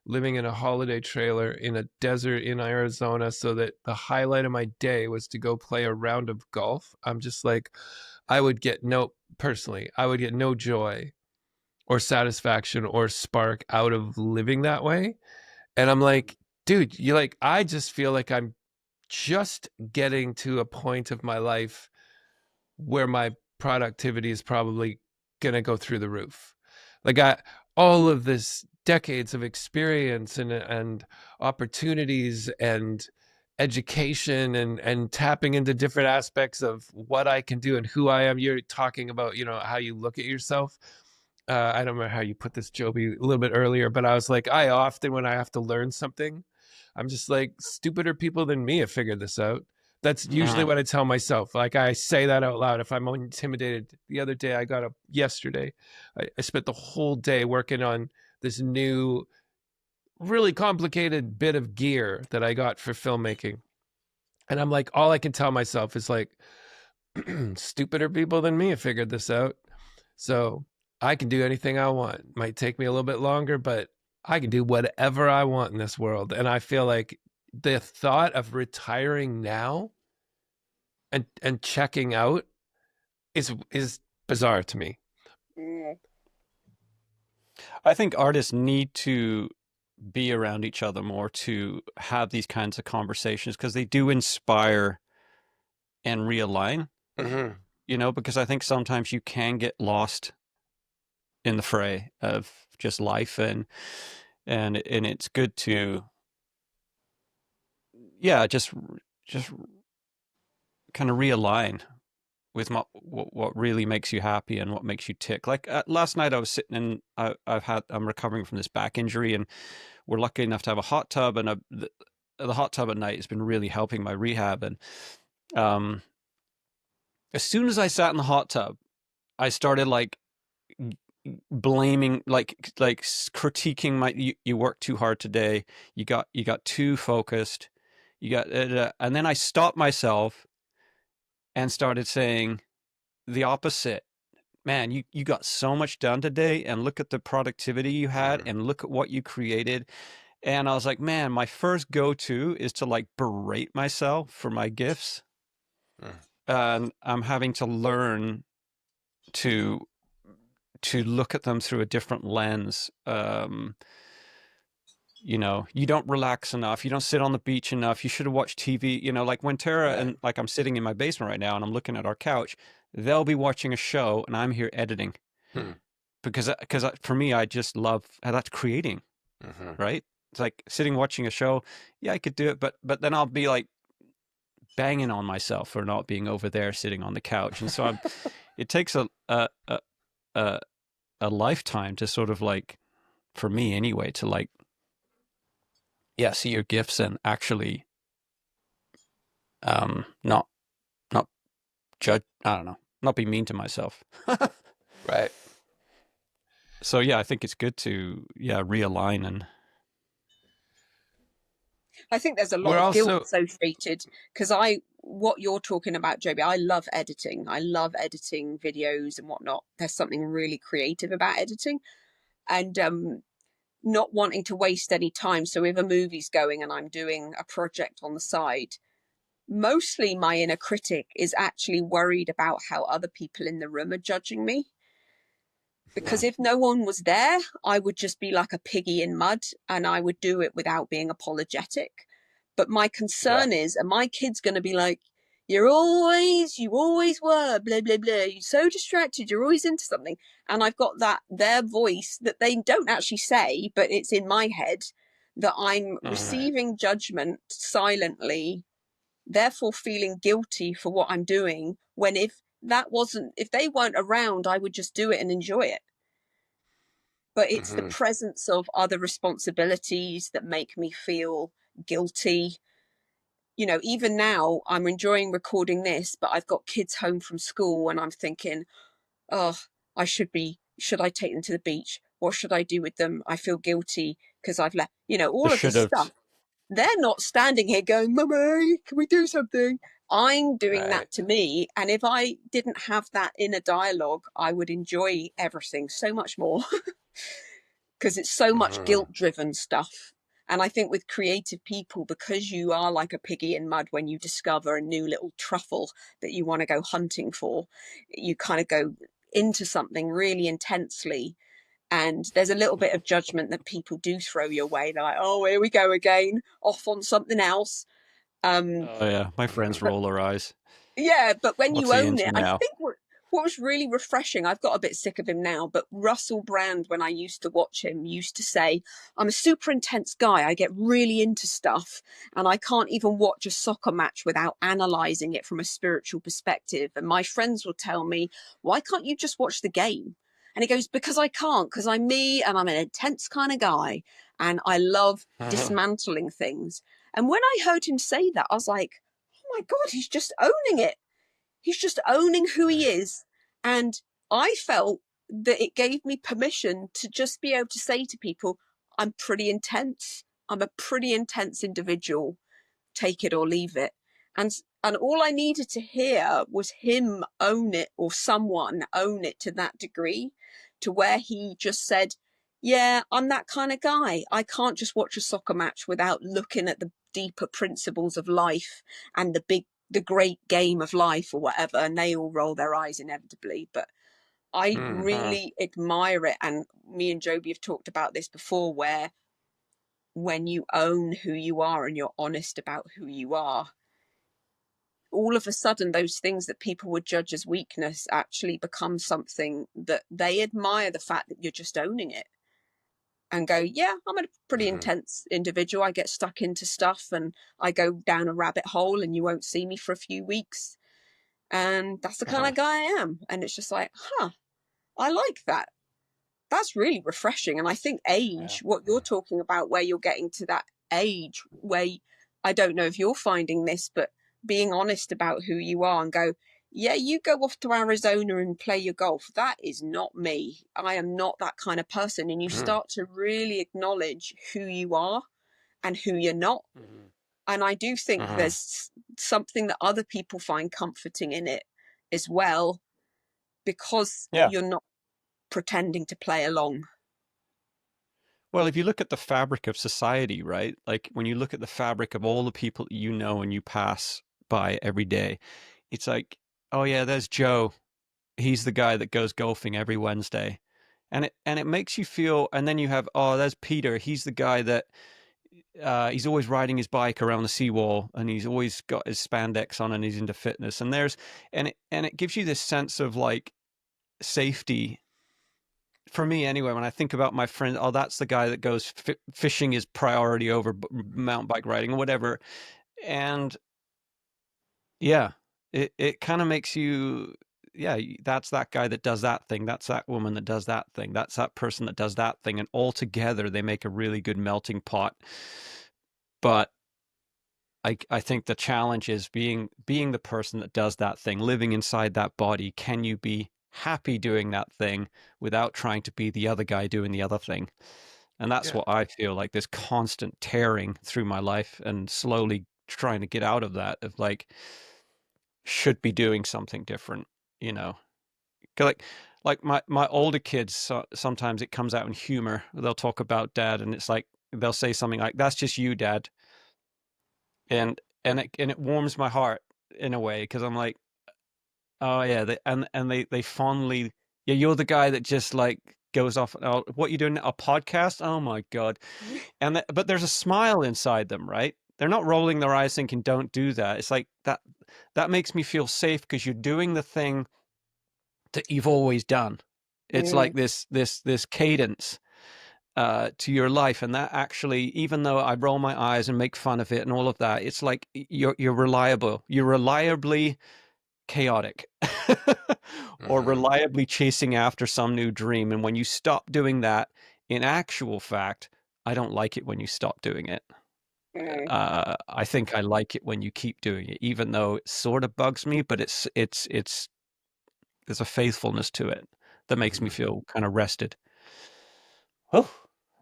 B: living in a holiday trailer in a desert in Arizona so that the highlight of my day was to go play a round of golf. I'm just like, I would get no joy or satisfaction or spark out of living that way. And I'm like, dude, I just feel like I'm just getting to a point of my life where my productivity is probably going to go through the roof. Like all of this decades of experience and opportunities and education and tapping into different aspects of what I can do and who I am. You're talking about, how you look at yourself. I don't remember how you put this, Joby, a little bit earlier, but I was like, I often, when I have to learn something, I'm just like, stupider people than me have figured this out. That's usually what I tell myself. Like, I say that out loud if I'm intimidated. The other day, yesterday, I spent the whole day working on this new, really complicated bit of gear that I got for filmmaking. And I'm like, all I can tell myself is like, stupider people than me have figured this out. So I can do anything I want. It might take me a little bit longer, but I can do whatever I want in this world. And I feel like the thought of retiring now and checking out is bizarre to me.
C: I think artists need to be around each other more to have these kinds of conversations because they do inspire and realign. Mm-hmm. Because I think sometimes you can get lost in the fray of just life and it's good to just kind of realign with what really makes you happy and what makes you tick. Like last night I was sitting in, I'm recovering from this back injury and we're lucky enough to have a hot tub, and the hot tub at night has been really helping my rehab. And as soon as I sat in the hot tub, I started like blaming, like critiquing you worked too hard today. You got too focused. And then I stopped myself and started saying the opposite. Man, you got so much done today, and look at the productivity you had, and look at what you created. And I was like, man, my first go-to is to like berate myself for my gifts. And I'm having to learn to look at them through a different lens. you know, you don't relax enough, you don't sit on the beach enough, you should have watched TV, you know, like when Tara and like I'm sitting in my basement right now and I'm looking at our couch, they'll be watching a show and I'm here editing
B: Hmm.
C: because for me, I just love that's creating, right? It's like sitting watching a show. Yeah, I could do it, but then I'll be like banging on myself for not being over there sitting on the couch, and so it takes a lifetime to sort of like, for me anyway, to like, yeah, see your gifts and actually not judge, I don't know, not be mean to myself.
B: Right.
C: So yeah, I think it's good to realign and
A: I think there's a lot
B: We're
A: of guilt
B: also
A: associated because what you're talking about, Joby, I love editing. I love editing videos and whatnot. There's something really creative about editing, and not wanting to waste any time. So if a movie's going and I'm doing a project on the side, mostly my inner critic is actually worried about how other people in the room are judging me. Because if no one was there, I would just be like a piggy in mud and I would do it without being apologetic. But my concern is, are my kids going to be like, you always were, blah, blah, blah. You're so distracted. You're always into something. And I've got their voice that they don't actually say, but it's in my head that I'm receiving judgment silently, therefore feeling guilty for what I'm doing. When if they weren't around, I would just do it and enjoy it. But it's the presence of other responsibilities that make me feel guilty. You know, even now I'm enjoying recording this, but I've got kids home from school and I'm thinking, oh, should I take them to the beach? What should I do with them? I feel guilty because I've left,
C: the
A: all of
C: should
A: this
C: have.
A: stuff. They're not standing here going, Mummy, can we do something? I'm doing
B: right.
A: that to me. And if I didn't have that inner dialogue, I would enjoy everything so much more because it's so much guilt driven stuff. And I think with creative people, because you are like a piggy in mud when you discover a new little truffle that you want to go hunting for, you kind of go into something really intensely. And there's a little bit of judgment that people do throw your way. They're like, oh, here we go again, off on something else.
C: Oh yeah, my friends
A: But
C: roll their eyes.
A: yeah, but when
C: What's
A: you
C: he
A: own
C: into
A: it, I
C: now?
A: think what was really refreshing, I've got a bit sick of him now, but Russell Brand, when I used to watch him, used to say, I'm a super intense guy. I get really into stuff and I can't even watch a soccer match without analysing it from a spiritual perspective. And my friends will tell me, why can't you just watch the game? And he goes, because I can't, because I'm me and I'm an intense kind of guy and I love dismantling things. And when I heard him say that, I was like, oh my God, he's just owning it. He's just owning who he is. And I felt that it gave me permission to just be able to say to people, I'm pretty intense. I'm a pretty intense individual. Take it or leave it. And all I needed to hear was him own it, or someone own it to that degree, to where he just said, yeah, I'm that kind of guy. I can't just watch a soccer match without looking at the deeper principles of life and the great game of life or whatever. And they all roll their eyes inevitably. But I really admire it. And me and Joby have talked about this before, where when you own who you are and you're honest about who you are, all of a sudden those things that people would judge as weakness actually become something that they admire, the fact that you're just owning it and go, yeah, I'm a pretty intense individual. I get stuck into stuff and I go down a rabbit hole and you won't see me for a few weeks. And that's the kind of guy I am. And it's just like, I like that. That's really refreshing. And I think age, what you're talking about, where you're getting to that age where I don't know if you're finding this, but being honest about who you are and go, yeah, you go off to Arizona and play your golf. That is not me. I am not that kind of person. And you start to really acknowledge who you are and who you're not. And I do think there's something that other people find comforting in it as well, because you're not pretending to play along.
C: Well, if you look at the fabric of society, right? Like when you look at the fabric of all the people you know and you pass by every day, it's like, oh yeah, there's Joe. He's the guy that goes golfing every Wednesday. and it makes you feel. And then you have, oh, there's Peter. He's the guy that he's always riding his bike around the seawall, and he's always got his spandex on, and he's into fitness. And it gives you this sense of like safety. For me, anyway, when I think about my friend, oh, that's the guy that goes fishing is priority over mountain bike riding or whatever. And yeah, it kind of makes you, yeah, that's that guy that does that thing. That's that woman that does that thing. That's that person that does that thing. And all together, they make a really good melting pot. But I think the challenge is being the person that does that thing, living inside that body. Can you be happy doing that thing without trying to be the other guy doing the other thing? And that's what I feel like, this constant tearing through my life and slowly trying to get out of that, of like, should be doing something different, you know? 'Cause like my older kids, sometimes it comes out in humor. They'll talk about dad, and it's like, they'll say something like, "That's just you, dad." And it warms my heart in a way, because I'm like, oh yeah, they fondly, yeah, you're the guy that just like goes off, oh, what you doing, a podcast? Oh my God. But there's a smile inside them, right? They're not rolling their eyes thinking, don't do that. It's like that makes me feel safe, because you're doing the thing that you've always done. It's like this cadence to your life, and that actually, even though I roll my eyes and make fun of it and all of that, it's like you're reliable. You're reliably chaotic, or reliably chasing after some new dream. And when you stop doing that, in actual fact, I don't like it when you stop doing it. I think I like it when you keep doing it, even though it sort of bugs me, but it's there's a faithfulness to it that makes me feel kind of rested. Oh,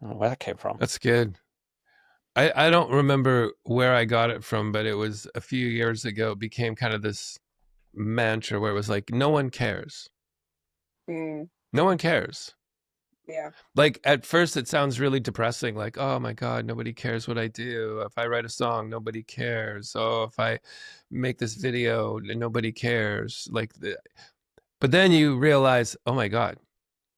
C: I don't know where that came from.
B: That's good. I don't remember where I got it from, but it was a few years ago. It became kind of this mantra where it was like, no one cares. No one cares.
A: Yeah.
B: Like at first it sounds really depressing, like, oh my God, nobody cares what I do. If I write a song, nobody cares. Oh, if I make this video, nobody cares. But then you realize, oh my God,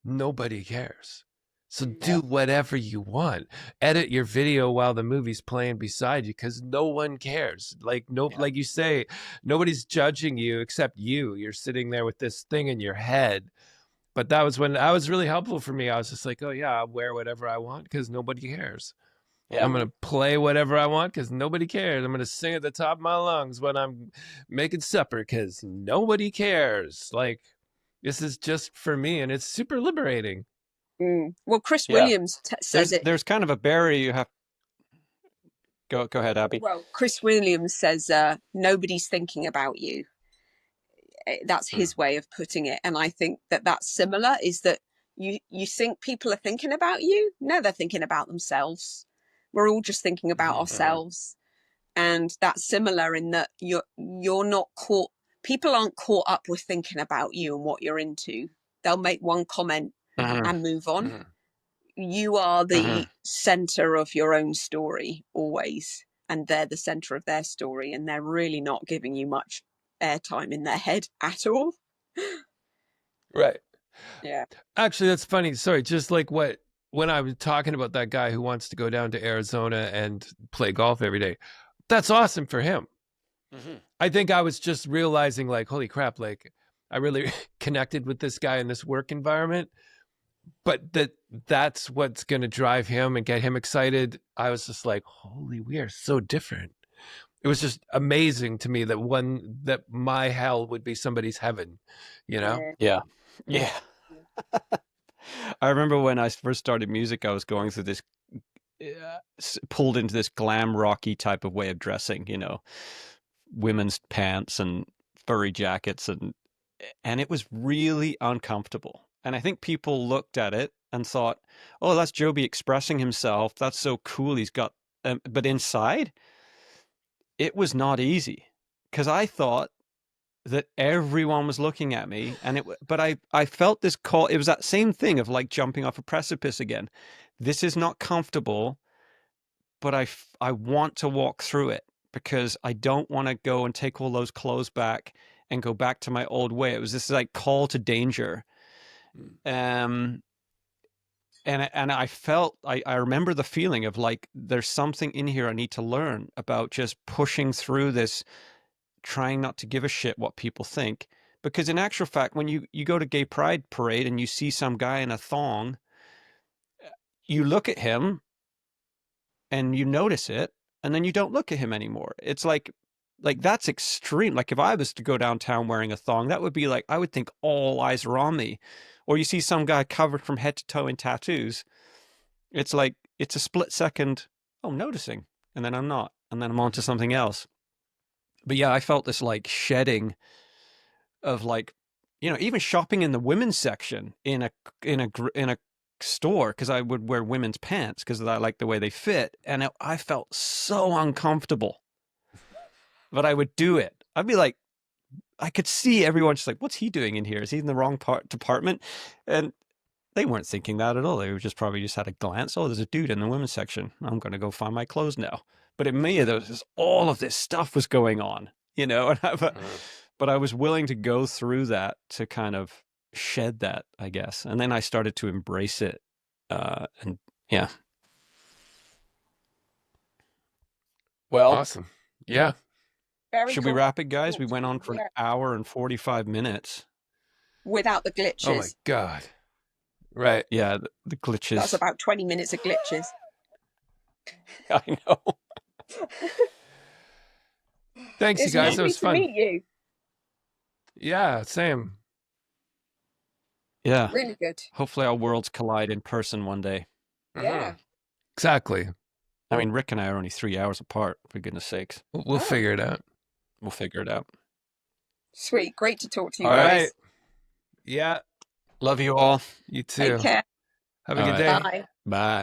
B: nobody cares. So do whatever you want. Edit your video while the movie's playing beside you, because no one cares. Like like you say, nobody's judging you except you. You're sitting there with this thing in your head. But that was when I was really helpful for me. I was just like, oh yeah, I'll wear whatever I want because nobody cares.
C: Yeah.
B: I'm going to play whatever I want because nobody cares. I'm going to sing at the top of my lungs when I'm making supper because nobody cares. Like, this is just for me, and it's super liberating.
A: Well, Chris Williams says it.
C: There's kind of a barrier you have. Go ahead, Abby.
A: Well, Chris Williams says nobody's thinking about you. That's his way of putting it, and I think that that's similar. Is that you think people are thinking about you? No, they're thinking about themselves. We're all just thinking about ourselves, and that's similar in that you're not caught. People aren't caught up with thinking about you and what you're into. They'll make one comment and move on. You are the center of your own story always, and they're the center of their story, and they're really not giving you much airtime in their head at all.
B: Right.
A: Yeah.
B: Actually, that's funny. Sorry, just like when I was talking about that guy who wants to go down to Arizona and play golf every day, that's awesome for him. I think I was just realizing, like, holy crap, like I really connected with this guy in this work environment, but that's what's going to drive him and get him excited. I was just like, holy, we are so different. It was just amazing to me that my hell would be somebody's heaven, you know?
C: Yeah. I remember when I first started music, I was going through this, pulled into this glam rocky type of way of dressing, you know, women's pants and furry jackets, and it was really uncomfortable. And I think people looked at it and thought, oh, that's Joby expressing himself. That's so cool. He's got, but inside, it was not easy, because I thought that everyone was looking at me, but I felt this call. It was that same thing of like jumping off a precipice again. This is not comfortable, but I want to walk through it, because I don't want to go and take all those clothes back and go back to my old way. It was this like call to danger. And I felt, I remember the feeling of like, there's something in here I need to learn about just pushing through this, trying not to give a shit what people think. Because in actual fact, when you go to gay pride parade and you see some guy in a thong, you look at him and you notice it, and then you don't look at him anymore. It's like that's extreme. Like if I was to go downtown wearing a thong, that would be like, I would think all eyes are on me. Or you see some guy covered from head to toe in tattoos. It's like, it's a split second, oh, noticing, and then I'm not, and then I'm on to something else. But yeah, I felt this like shedding of like, even shopping in the women's section in a store, because I would wear women's pants because I like the way they fit, and I felt so uncomfortable, but I would do it. I'd be like, I could see everyone just like, what's he doing in here? Is he in the wrong department? And they weren't thinking that at all. They were just probably just had a glance. Oh, there's a dude in the women's section. I'm going to go find my clothes now. But in me, there was just, all of this stuff was going on, and but I was willing to go through that to kind of shed that, I guess. And then I started to embrace it. And yeah. Well,
B: Awesome. Yeah.
A: Very
C: should
A: cool.
C: we wrap it, guys? We went on for
A: Yeah.
C: an hour and 45 minutes.
A: Without the glitches.
B: Oh my God. Right.
C: Yeah, the glitches.
A: That's about 20 minutes of glitches.
C: I know.
B: Thanks, you
A: It's
B: guys. It
A: lovely
B: was
A: to
B: fun.
A: meet you.
B: Yeah, same.
C: Yeah.
A: Really good.
C: Hopefully our worlds collide in person one day.
A: Yeah.
B: Exactly.
C: I mean, Rick and I are only 3 hours apart, for goodness sakes.
B: We'll figure it out.
C: We'll figure it out.
A: Sweet. Great to talk to you
B: All
A: guys.
B: right. Yeah.
C: Love you all.
B: You too.
A: Take care.
B: Have a
C: All
B: good
C: right.
B: day.
A: Bye.
C: Bye.